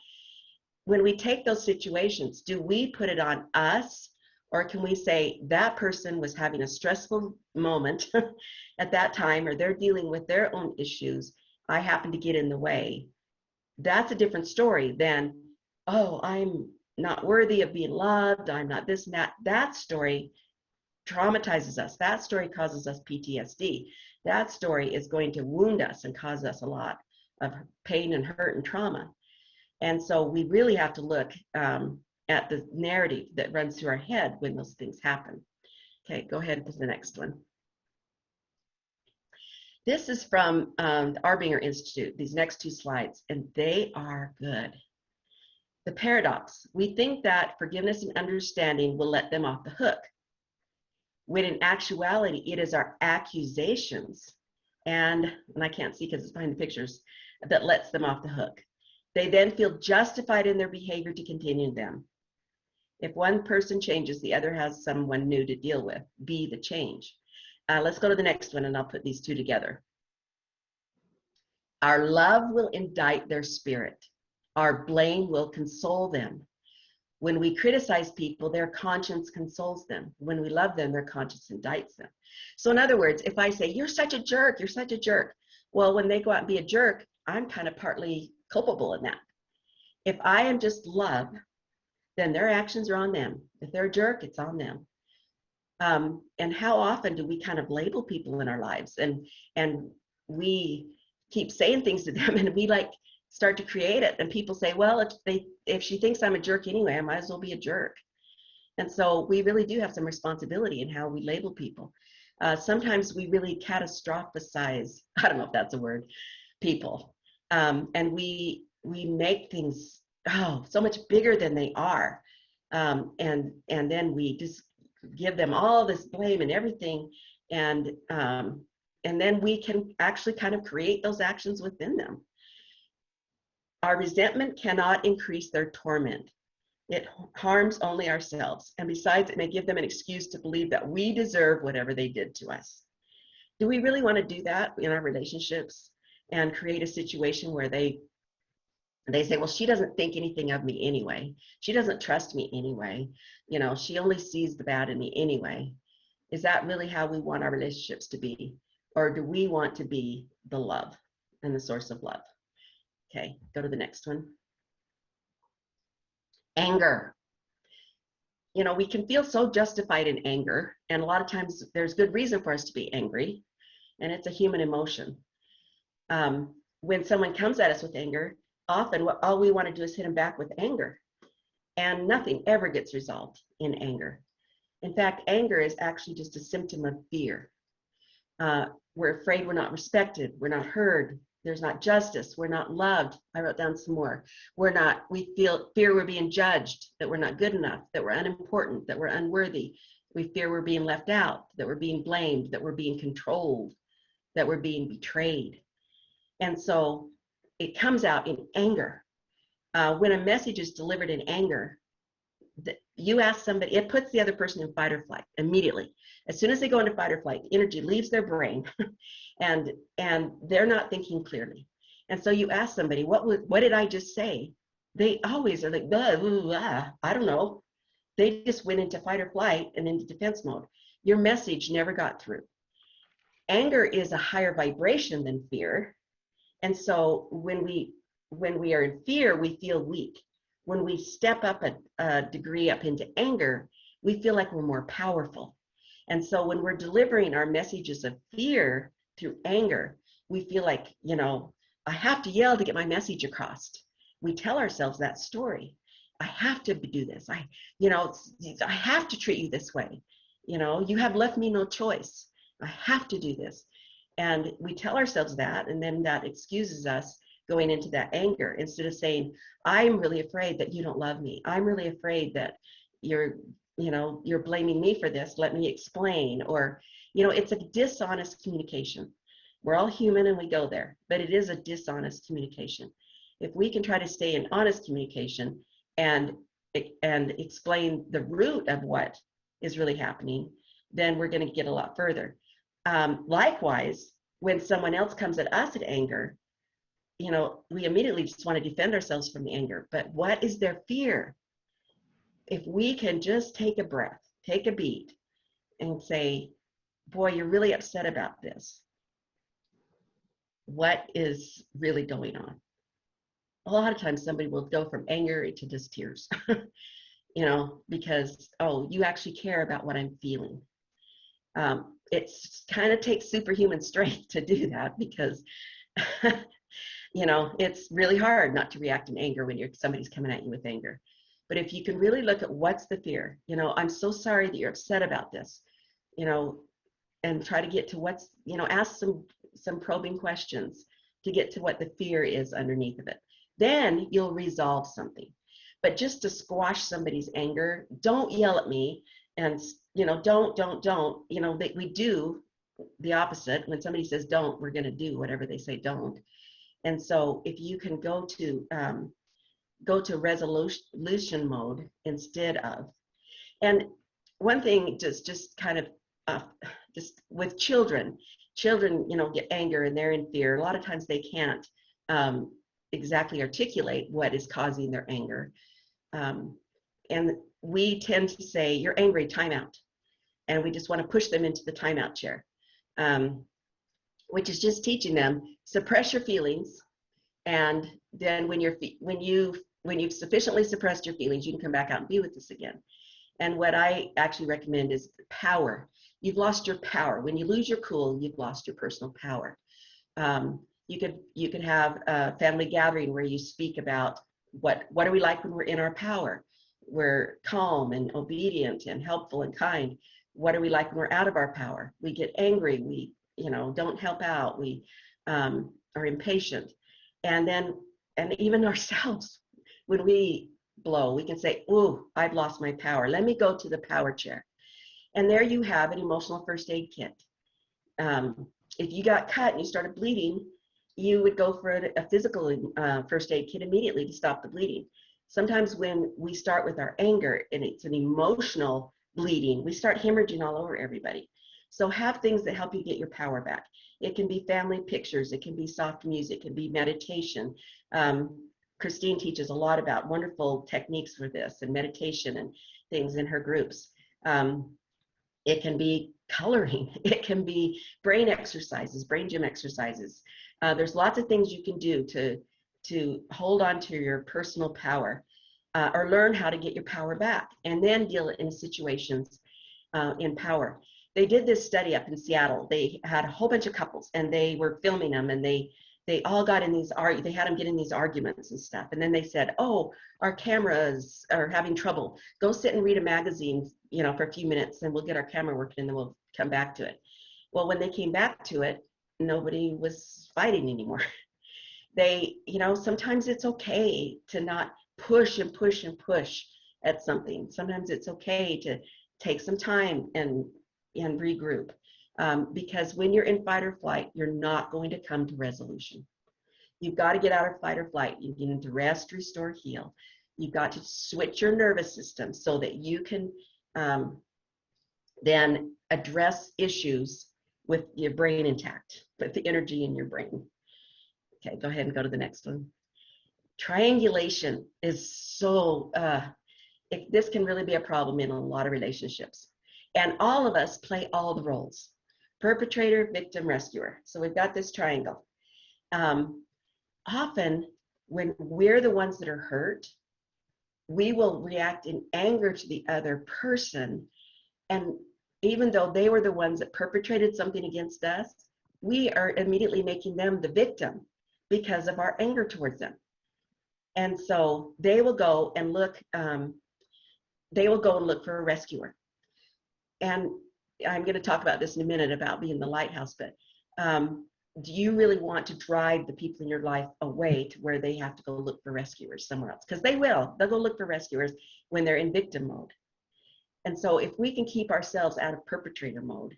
When we take those situations, do we put it on us? Or can we say that person was having a stressful moment at that time, or they're dealing with their own issues? I happen to get in the way. That's a different story than, oh, I'm not worthy of being loved. I'm not this and that. That story traumatizes us. That story causes us PTSD. That story is going to wound us and cause us a lot of pain and hurt and trauma. And so we really have to look at the narrative that runs through our head when those things happen. Okay, go ahead to the next one. This is from the Arbinger Institute, these next two slides, and they are good. The paradox. We think that forgiveness and understanding will let them off the hook, when in actuality, it is our accusations and I can't see because it's behind the pictures, that lets them off the hook. They then feel justified in their behavior to continue them. If one person changes, the other has someone new to deal with. Be the change. Let's go to the next one, and I'll put these two together. Our love will indict their spirit. Our blame will console them. When we criticize people, their conscience consoles them. When we love them, their conscience indicts them. So in other words, if I say, you're such a jerk, you're such a jerk, well, when they go out and be a jerk, I'm kind of partly culpable in that. If I am just love, then their actions are on them. If they're a jerk, it's on them. And how often do we kind of label people in our lives, and we keep saying things to them, and we like start to create it, and people say, well, if she thinks I'm a jerk anyway, I might as well be a jerk. And so we really do have some responsibility in how we label people. Sometimes we really catastrophize, I don't know if that's a word, people. And we make things, oh, so much bigger than they are. And then we just give them all this blame and everything. And then we can actually kind of create those actions within them. Our resentment cannot increase their torment. It harms only ourselves. And besides, it may give them an excuse to believe that we deserve whatever they did to us. Do we really want to do that in our relationships and create a situation where they say, well, she doesn't think anything of me anyway. She doesn't trust me anyway. She only sees the bad in me anyway. Is that really how we want our relationships to be? Or do we want to be the love and the source of love? Okay, go to the next one. Anger. We can feel so justified in anger, and a lot of times there's good reason for us to be angry, and it's a human emotion. When someone comes at us with anger, often all we want to do is hit them back with anger, and nothing ever gets resolved in anger. In fact, anger is actually just a symptom of fear. We're afraid we're not respected, we're not heard, there's not justice, we're not loved. I wrote down some more. We feel fear we're being judged, that we're not good enough, that we're unimportant, that we're unworthy. We fear we're being left out, that we're being blamed, that we're being controlled, that we're being betrayed. And so it comes out in anger. When a message is delivered in anger, you ask somebody, it puts the other person in fight or flight immediately. As soon as they go into fight or flight, the energy leaves their brain and they're not thinking clearly. And so you ask somebody, what did I just say? They always are like, blah, blah, blah. I don't know. They just went into fight or flight and into defense mode. Your message never got through. Anger is a higher vibration than fear. And so when we are in fear, we feel weak. When we step up a degree up into anger, we feel like we're more powerful. And so when we're delivering our messages of fear through anger, we feel like, I have to yell to get my message across. We tell ourselves that story. I have to do this. I have to treat you this way. You have left me no choice. I have to do this. And we tell ourselves that, and then that excuses us going into that anger instead of saying, I'm really afraid that you don't love me. I'm really afraid that you're blaming me for this. Let me explain. Or, it's a dishonest communication. We're all human and we go there, but it is a dishonest communication. If we can try to stay in honest communication and explain the root of what is really happening, then we're going to get a lot further. Likewise, when someone else comes at us in anger, we immediately just want to defend ourselves from the anger. But what is their fear? If we can just take a breath, take a beat, and say, boy, you're really upset about this. What is really going on? A lot of times somebody will go from anger to just tears, because, oh, you actually care about what I'm feeling. It kind of takes superhuman strength to do that because, it's really hard not to react in anger when somebody's coming at you with anger. But if you can really look at what's the fear, I'm so sorry that you're upset about this, and try to get to what's, ask some probing questions to get to what the fear is underneath of it. Then you'll resolve something. But just to squash somebody's anger, don't yell at me and, don't, we do the opposite. When somebody says don't, we're going to do whatever they say don't. And so if you can go to resolution mode instead of, and one thing just kind of just with children get anger and they're in fear. A lot of times they can't exactly articulate what is causing their anger. And we tend to say, you're angry, timeout. And we just want to push them into the timeout chair, which is just teaching them, suppress your feelings. And then when you've sufficiently suppressed your feelings, you can come back out and be with us again. And what I actually recommend is power. You've lost your power. When you lose your cool, you've lost your personal power. You could have a family gathering where you speak about what are we like when we're in our power. We're calm and obedient and helpful and kind. What are we like when we're out of our power? We get angry. We, don't help out. We are impatient. And then, and even ourselves, when we blow, we can say, "Ooh, I've lost my power. Let me go to the power chair." And there you have an emotional first aid kit. Um, if you got cut and you started bleeding, you would go for a physical first aid kit immediately to stop the bleeding. Sometimes when we start with our anger and it's an emotional bleeding, we start hemorrhaging all over everybody. So have things that help you get your power back. It can be family pictures, it can be soft music, it can be meditation. Christine teaches a lot about wonderful techniques for this and meditation and things in her groups. It can be coloring. It can be brain exercises, brain gym exercises. There's lots of things you can do to hold on to your personal power, or learn how to get your power back, and then deal in situations in power. They did this study up in Seattle. They had a whole bunch of couples, and they were filming them, and they all got in these they had them get in these arguments and stuff. And then they said, "Oh, our cameras are having trouble. Go sit and read a magazine, for a few minutes, and we'll get our camera working, and then we'll come back to it." Well, when they came back to it, nobody was fighting anymore. Sometimes it's okay to not push and push and push at something. Sometimes it's okay to take some time and regroup. Because when you're in fight or flight, you're not going to come to resolution. You've got to get out of fight or flight. You need to rest, restore, heal. You've got to switch your nervous system so that you can then address issues with your brain intact, with the energy in your brain. Okay, go ahead and go to the next one. Triangulation is so, this can really be a problem in a lot of relationships. And all of us play all the roles: perpetrator, victim, rescuer. So we've got this triangle. Often, when we're the ones that are hurt, we will react in anger to the other person. And even though they were the ones that perpetrated something against us, we are immediately making them the victim because of our anger towards them. And so they will go and look. They will go and look for a rescuer. And I'm going to talk about this in a minute about being the lighthouse. But do you really want to drive the people in your life away to where they have to go look for rescuers somewhere else? Because they will. They'll go look for rescuers when they're in victim mode. And so if we can keep ourselves out of perpetrator mode,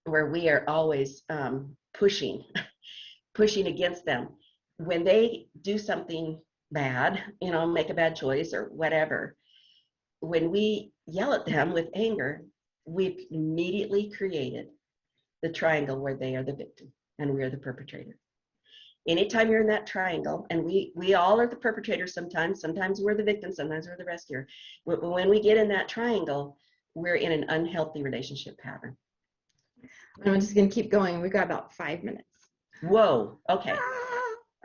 where we are always pushing against them, when they do something bad, make a bad choice or whatever, when we yell at them with anger, we've immediately created the triangle where they are the victim and we are the perpetrator. Anytime you're in that triangle, and we all are the perpetrators sometimes we're the victim, sometimes we're the rescuer. When we get in that triangle, we're in an unhealthy relationship pattern. I'm just going to keep going. We've got about 5 minutes. Whoa, okay.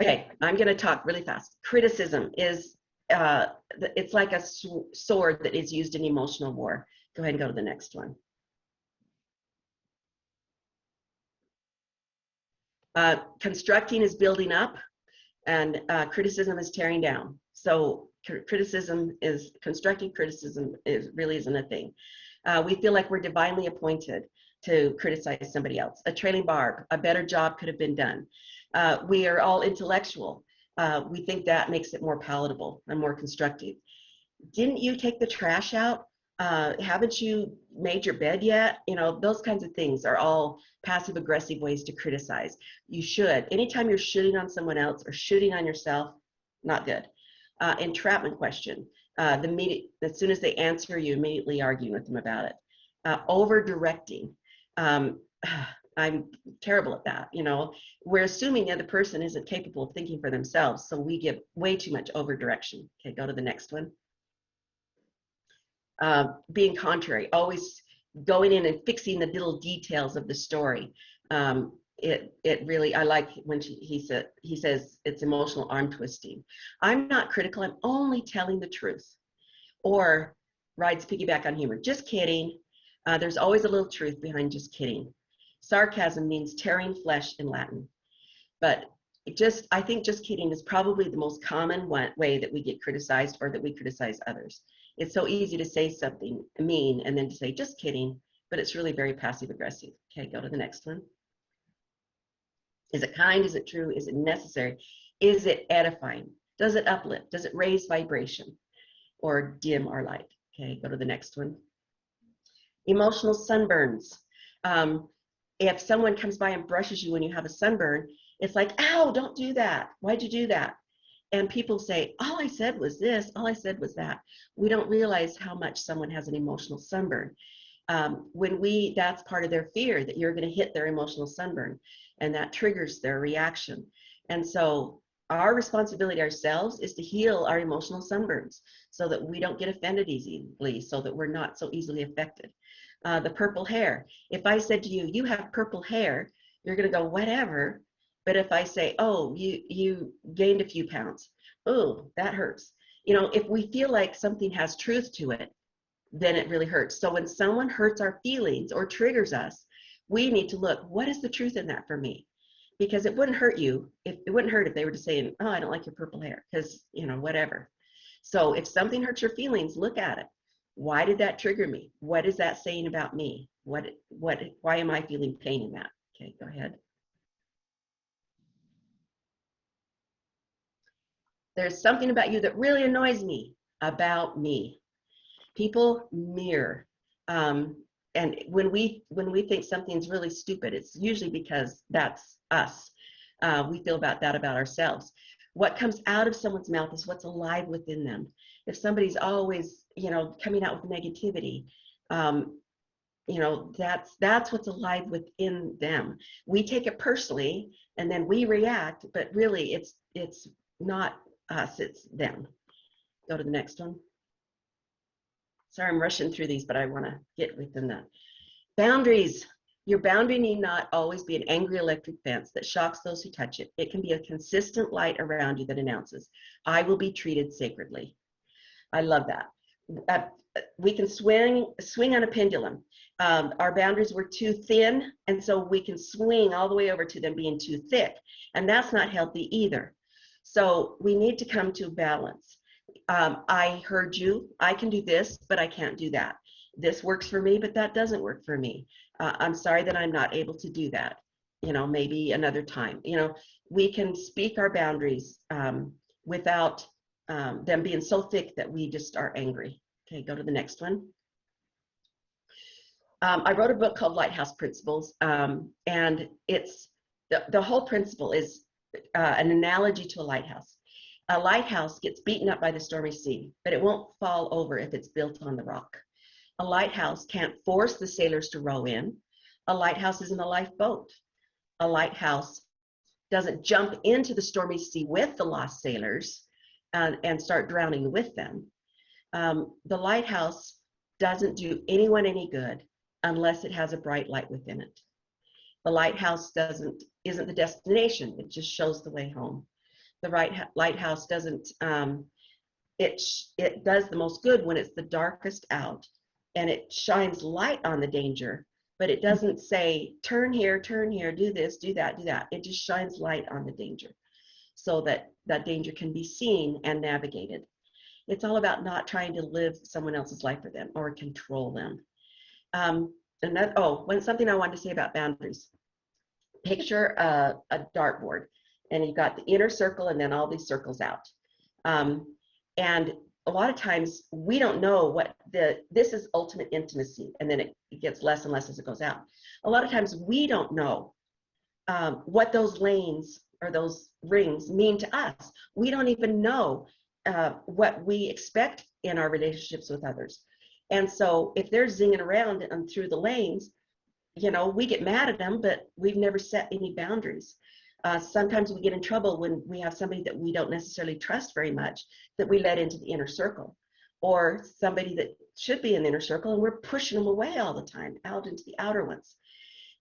Okay, I'm going to talk really fast. Criticism is, it's like a sword that is used in emotional war. Go ahead and go to the next one. Constructing is building up, and criticism is tearing down. So constructive criticism really isn't a thing. We feel like we're divinely appointed to criticize somebody else. A trailing barb, a better job could have been done. We are all intellectual. We think that makes it more palatable and more constructive. Didn't you take the trash out? Haven't you made your bed yet? Those kinds of things are all passive aggressive ways to criticize. You should. Anytime you're shooting on someone else or shooting on yourself, not good. Entrapment question. As soon as they answer, you immediately argue with them about it. Over directing. I'm terrible at that. We're assuming the other person isn't capable of thinking for themselves, so we give way too much over direction. Okay, go to the next one. Being contrary, always going in and fixing the little details of the story. It really, I like when he says it's emotional arm twisting. I'm not critical, I'm only telling the truth. Or rides piggyback on humor. Just kidding. There's always a little truth behind just kidding. Sarcasm means tearing flesh in Latin. But I think just kidding is probably the most common way that we get criticized or that we criticize others. It's so easy to say something mean and then to say, just kidding, but it's really very passive aggressive. Okay, go to the next one. Is it kind? Is it true? Is it necessary? Is it edifying? Does it uplift? Does it raise vibration or dim our light? Okay, go to the next one. Emotional sunburns. If someone comes by and brushes you when you have a sunburn, it's like, ow, don't do that. Why'd you do that? And people say, all I said was this, all I said was that. We don't realize how much someone has an emotional sunburn. That's part of their fear, that you're going to hit their emotional sunburn, and that triggers their reaction. And so our responsibility ourselves is to heal our emotional sunburns so that we don't get offended easily, so that we're not so easily affected. The purple hair. If I said to you, you have purple hair, you're going to go, whatever. But if I say, oh, you gained a few pounds, oh, that hurts. If we feel like something has truth to it, then it really hurts. So when someone hurts our feelings or triggers us, we need to look, what is the truth in that for me? Because it wouldn't hurt you. It wouldn't hurt if they were just saying, oh, I don't like your purple hair, because, whatever. So if something hurts your feelings, look at it. Why did that trigger me? What is that saying about me? Why am I feeling pain in that? Okay, go ahead. There's something about you that really annoys me about me. People mirror. And when we think something's really stupid, it's usually because that's us. We feel about that about ourselves. What comes out of someone's mouth is what's alive within them. If somebody's always, coming out with negativity, that's what's alive within them. We take it personally and then we react, but really it's not us, it's them. Go to the next one. Sorry, I'm rushing through these, but I want to get within that. Boundaries. Your boundary need not always be an angry electric fence that shocks those who touch it. It can be a consistent light around you that announces, I will be treated sacredly. I love that. We can swing on a pendulum. Our boundaries were too thin, and so we can swing all the way over to them being too thick, and that's not healthy either. So we need to come to balance. I heard you, I can do this, but I can't do that. This works for me, but that doesn't work for me. I'm sorry that I'm not able to do that. Maybe another time. We can speak our boundaries without them being so thick that we just are angry. Okay, go to the next one. I wrote a book called Lighthouse Principles, and it's the whole principle is an analogy to a lighthouse. A lighthouse gets beaten up by the stormy sea, but it won't fall over if it's built on the rock. A lighthouse can't force the sailors to row in. A lighthouse isn't a lifeboat. A lighthouse doesn't jump into the stormy sea with the lost sailors and start drowning with them. The lighthouse doesn't do anyone any good unless it has a bright light within it. The lighthouse isn't the destination. It just shows the way home. The lighthouse doesn't, it does the most good when it's the darkest out, and it shines light on the danger, but it doesn't say, turn here, do this, do that, do that. It just shines light on the danger so that that danger can be seen and navigated. It's all about not trying to live someone else's life for them or control them. Something I wanted to say about boundaries. Picture a dartboard, and you've got the inner circle and then all these circles out. And a lot of times we don't know what this is ultimate intimacy, and then it gets less and less as it goes out. A lot of times we don't know what those lanes or those rings mean to us. We don't even know what we expect in our relationships with others. And so if they're zinging around and through the lanes, we get mad at them, but we've never set any boundaries. Sometimes we get in trouble when we have somebody that we don't necessarily trust very much that we let into the inner circle, or somebody that should be in the inner circle and we're pushing them away all the time out into the outer ones.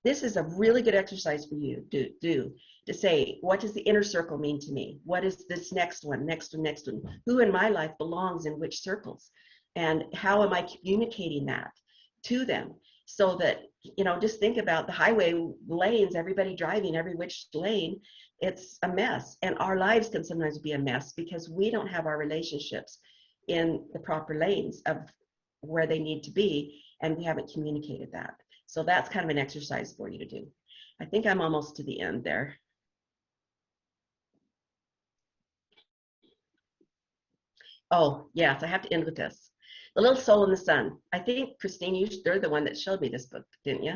This is a really good exercise for you to say, what does the inner circle mean to me? What is this next one? Who in my life belongs in which circles? And how am I communicating that to them? So that, just think about the highway lanes, everybody driving every which lane, it's a mess. And our lives can sometimes be a mess because we don't have our relationships in the proper lanes of where they need to be, and we haven't communicated that. So that's kind of an exercise for you to do. I think I'm almost to the end there. Oh, yes, I have to end with this. The Little Soul in the Sun. I think, Christine, you're the one that showed me this book, didn't you?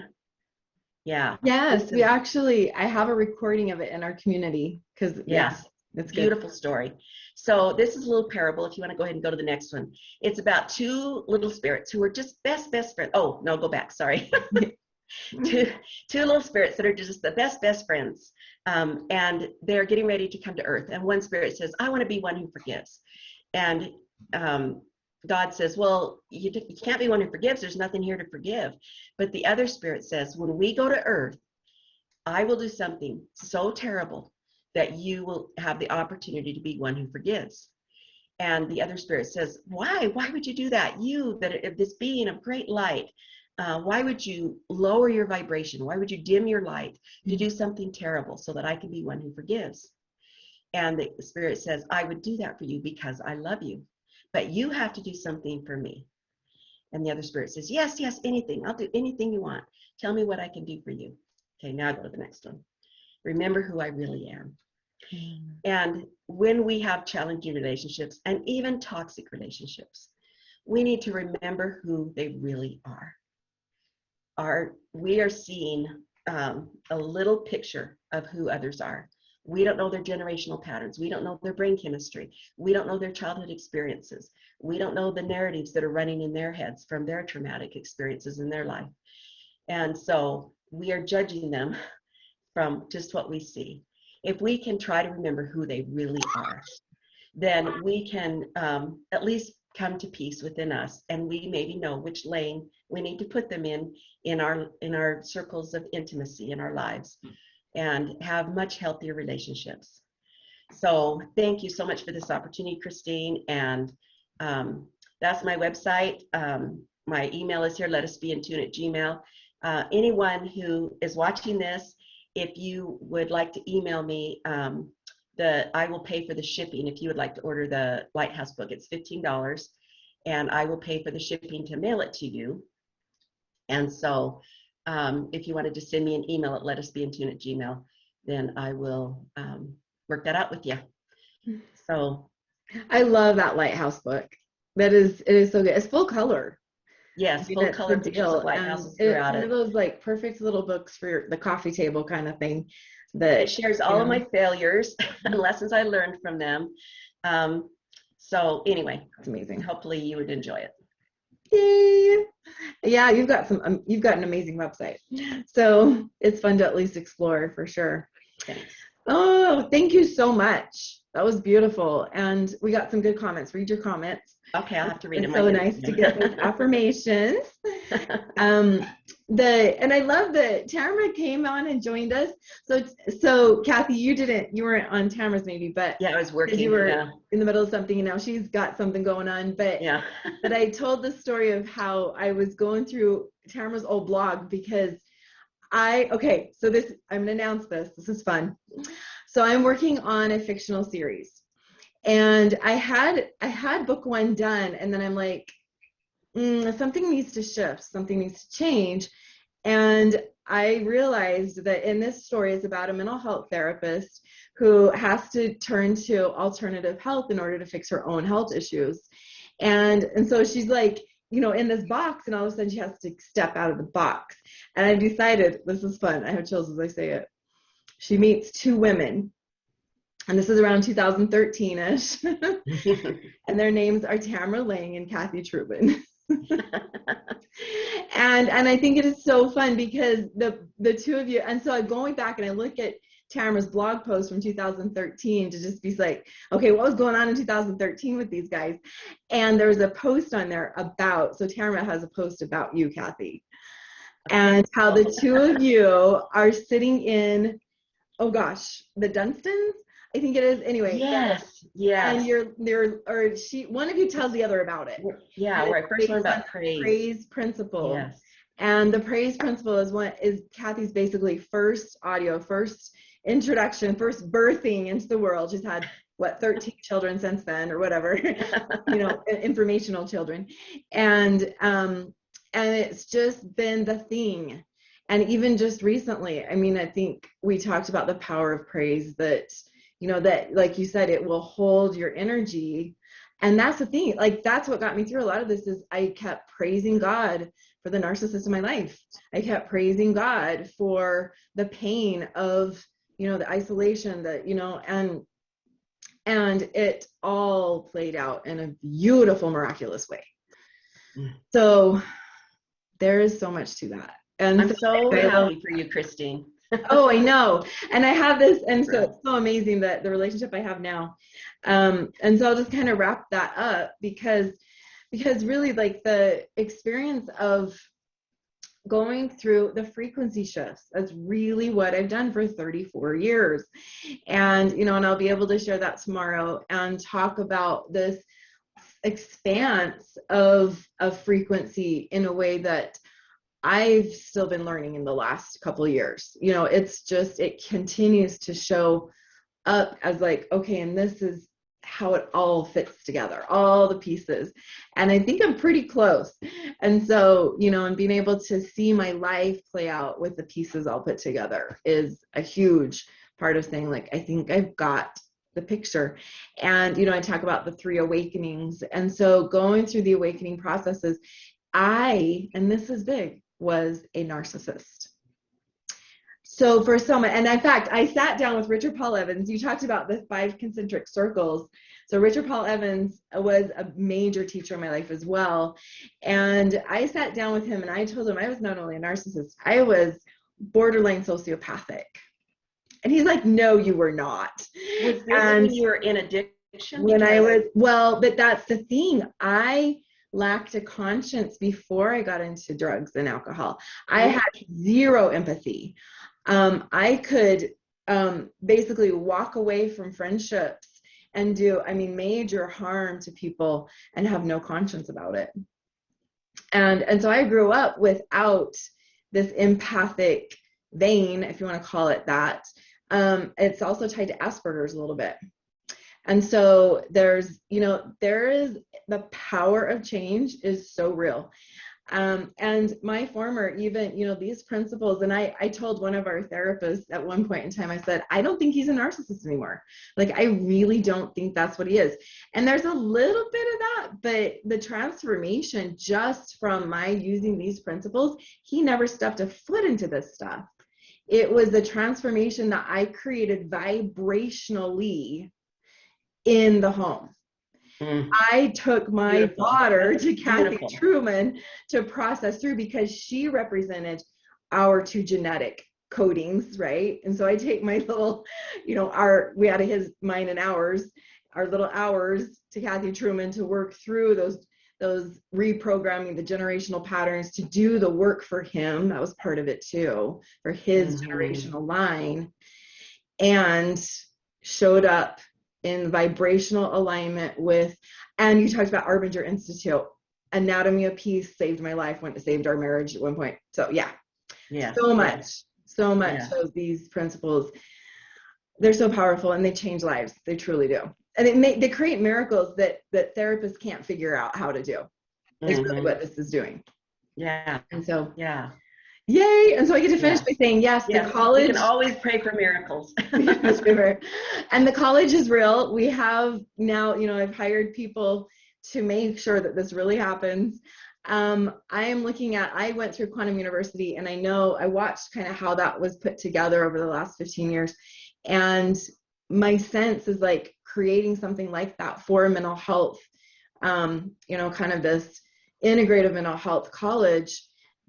Yeah. Yes, I have a recording of it in our community because, yeah, Yes, it's good. beautiful story. So this is a little parable. If you want to go ahead and go to the next one, it's about two little spirits who are just best friends. Oh no, go back. Sorry, two little spirits that are just the best friends, and they're getting ready to come to Earth. And one spirit says, "I want to be one who forgives," and God says, "Well, you can't be one who forgives. There's nothing here to forgive." But the other spirit says, "When we go to Earth, I will do something so terrible that you will have the opportunity to be one who forgives." And the other spirit says, "Why? Why would you do that? You, that this being of great light, why would you lower your vibration? Why would you dim your light to do something terrible so that I can be one who forgives?" And the spirit says, "I would do that for you because I love you, but you have to do something for me." And the other spirit says, "Yes, yes, anything. I'll do anything you want. Tell me what I can do for you." Okay, now go to the next one. Remember who I really am. And when we have challenging relationships and even toxic relationships, we need to remember who they really are. We are seeing a little picture of who others are. We don't know their generational patterns. We don't know their brain chemistry. We don't know their childhood experiences. We don't know the narratives that are running in their heads from their traumatic experiences in their life. And so we are judging them from just what we see. If we can try to remember who they really are, then we can at least come to peace within us, and we maybe know which lane we need to put them in our circles of intimacy in our lives, and have much healthier relationships. So thank you so much for this opportunity, Christine. And that's my website. My email is here, letusbeintune@gmail. Anyone who is watching this, if you would like to email me, I will pay for the shipping. If you would like to order the Lighthouse book, it's $15, and I will pay for the shipping to mail it to you. And so if you wanted to send me an email at letusbeintune@gmail, then I will work that out with you. So I love that Lighthouse book. It is so good. It's full color. yes, full That's the color pictures deal. of And lighthouses it's throughout one of it. those like perfect little books for the coffee table kind of thing It that, shares you all of know, my failures and lessons I learned from them. So anyway, it's amazing. hopefully you would enjoy it. Yay. Yeah, you've got an amazing website. So it's fun to at least explore for sure. Thanks. Oh, thank you so much. That was beautiful. And we got some good comments. Read your comments. Okay, I'll have to read It's them. so nice to get those affirmations. And I love that Tamara came on and joined us. So Kathy, you weren't on Tamara's maybe, but Yeah, I was because you working. were Yeah. in the middle of something, and now she's got something going on. But Yeah. but I told the story of how I was going through Tamara's old blog because so I'm gonna announce this. This is fun. So I'm working on a fictional series. And I had book one done, and then I'm like, something needs to shift, something needs to change. And I realized that in this story, it's about a mental health therapist who has to turn to alternative health in order to fix her own health issues. And so she's like, in this box, and all of a sudden she has to step out of the box. And I decided, this is fun. I have chills as I say it. She meets two women, and this is around 2013-ish. And their names are Tamara Lang and Kathy Truman. and I think it is so fun because the two of you, and so I'm going back and I look at Tamara's blog post from 2013 to just be like, okay, what was going on in 2013 with these guys? And there was a post on there so Tamara has a post about you, Kathy, and how the two of you are sitting in, oh gosh, the Dunstons, I think it is. Anyway, Yes. and one of you tells the other about it. Yeah, And where I first learned about praise principle. Yes. And the praise principle is Kathy's basically first introduction, first birthing into the world. She's had what, 13 children since then or whatever, informational children. And it's just been the thing. And even just recently, I mean, I think we talked about the power of praise, that, that, like you said, it will hold your energy. And that's the thing, like, that's what got me through a lot of this, is I kept praising God for the narcissist in my life. I kept praising God for the pain of, the isolation, that, and it all played out in a beautiful, miraculous way. So there is so much to that. And I'm so happy for you, Christine. Oh, I know. And I have this, and so it's so amazing that the relationship I have now. And so I'll just kind of wrap that up, because really, like, the experience of going through the frequency shifts, that's really what I've done for 34 years. And, and I'll be able to share that tomorrow and talk about this expanse of frequency in a way that I've still been learning in the last couple of years. It's just, it continues to show up as like, okay, and this is how it all fits together, all the pieces. And I think I'm pretty close. And so, and being able to see my life play out with the pieces all put together is a huge part of saying, like, I think I've got the picture. And, I talk about the 3 awakenings. And so going through the awakening processes, and this is big, was a narcissist. So for someone, and in fact, I sat down with Richard Paul Evans. You talked about the 5 concentric circles. So Richard Paul Evans was a major teacher in my life as well. And I sat down with him and I told him I was not only a narcissist, I was borderline sociopathic. And he's like, no, you were not. Was this when you were in addiction? When I was, well, but that's the thing. I lacked a conscience before I got into drugs and alcohol. I had zero empathy. I could basically walk away from friendships and do, major harm to people and have no conscience about it. And so I grew up without this empathic vein, if you want to call it that. It's also tied to Asperger's a little bit. And so there is the power of change is so real. And my former, even, these principles, and I told one of our therapists at one point in time, I said, I don't think he's a narcissist anymore. Like, I really don't think that's what he is. And there's a little bit of that, but the transformation just from my using these principles, he never stepped a foot into this stuff. It was the transformation that I created vibrationally in the home. I took my daughter to Kathy Truman to process through, because she represented our 2 genetic codings, right? And so I take my little, we had mine and ours, our little hours to Kathy Truman to work through those reprogramming the generational patterns, to do the work for him. That was part of it too, for his generational line, and showed up in vibrational alignment with, and you talked about Arbinger Institute, Anatomy of Peace saved my life, saved our marriage at one point. So so much of these principles, they're so powerful and they change lives. They truly do. And they create miracles that therapists can't figure out how to do. Is really what this is doing. Yeah. And so, yay. And so I get to finish by saying, yes, the college. We can always pray for miracles. And the college is real. We have now, I've hired people to make sure that this really happens. I went through Quantum University, and I watched kind of how that was put together over the last 15 years. And my sense is like creating something like that for mental health, kind of this integrative mental health college.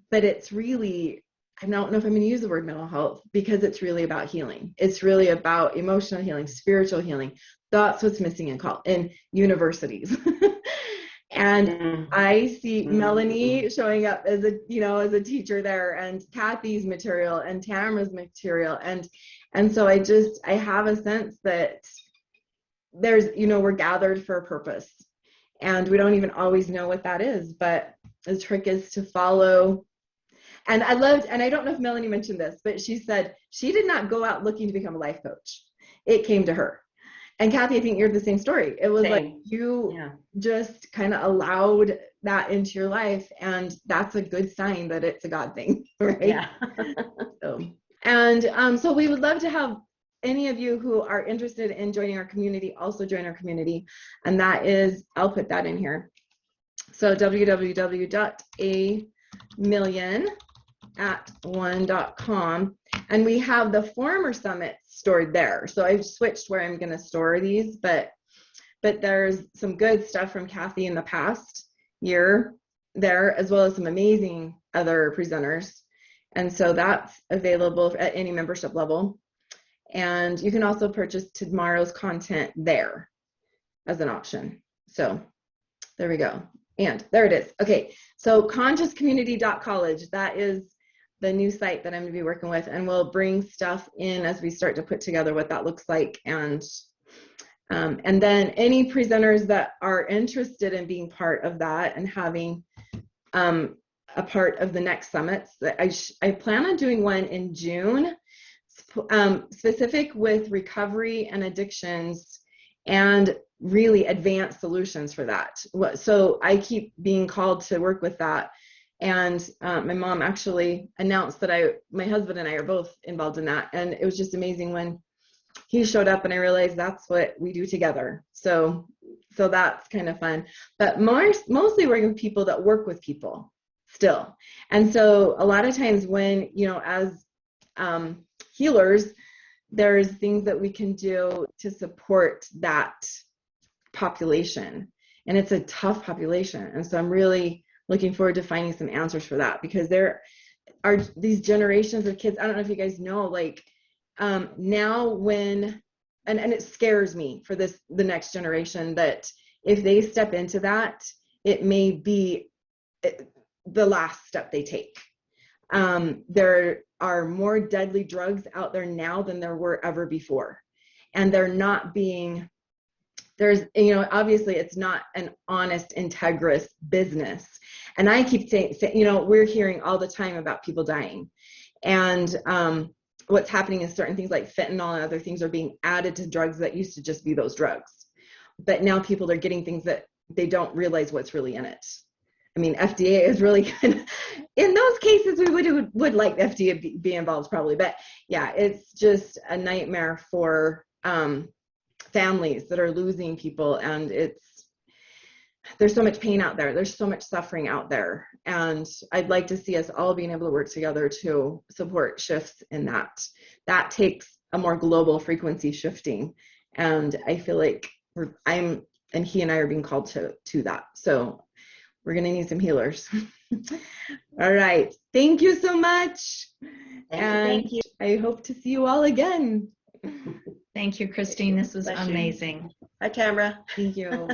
But it's really, I don't know if I'm going to use the word mental health, because it's really about healing. It's really about emotional healing, spiritual healing. That's what's missing in universities. And I see Melanie showing up as a teacher there, and Kathy's material and Tamara's material. And so I have a sense that there's, we're gathered for a purpose, and we don't even always know what that is, but the trick is to follow. And I don't know if Melanie mentioned this, but she said she did not go out looking to become a life coach. It came to her. And Kathy, I think you're the same story. It was like Same. you Yeah. just kind of allowed that into your life, and that's a good sign that it's a God thing, right? Yeah. So, and so we would love to have any of you who are interested in joining our community also join our community, and that is, I'll put that in here. So www.amillion@one.com, and we have the former summits stored there. So I've switched where I'm going to store these, but there's some good stuff from Kathy in the past year there, as well as some amazing other presenters. And so that's available at any membership level. And you can also purchase tomorrow's content there as an option. So there we go. And there it is. Okay, so consciouscommunity.college, that is the new site that I'm going to be working with, and we'll bring stuff in as we start to put together what that looks like. And then any presenters that are interested in being part of that and having a part of the next summits, I plan on doing one in June, specific with recovery and addictions and really advanced solutions for that. So I keep being called to work with that. And my mom actually announced that my husband and I are both involved in that. And it was just amazing when he showed up and I realized that's what we do together. So that's kind of fun. But mostly working with people that work with people still. And so a lot of times when, as healers, there's things that we can do to support that population. And it's a tough population. And so I'm really looking forward to finding some answers for that, because there are these generations of kids. I don't know if you guys know, like now when, and it scares me for the next generation, that if they step into that, it may be the last step they take. There are more deadly drugs out there now than there were ever before. And they're not being, obviously it's not an honest, integrous business. And I keep saying, we're hearing all the time about people dying. And what's happening is certain things like fentanyl and other things are being added to drugs that used to just be those drugs. But now people are getting things that they don't realize what's really in it. I mean, FDA is really good. In those cases, we would like FDA be involved probably. But yeah, it's just a nightmare for families that are losing people. And there's so much pain out there. There's so much suffering out there. And I'd like to see us all being able to work together to support shifts in that. That takes a more global frequency shifting. And I feel like and he and I are being called to that. So we're going to need some healers. All right. Thank you so much. Thank you. I hope to see you all again. Thank you, Christine. This was amazing. Hi, Tamara. Thank you.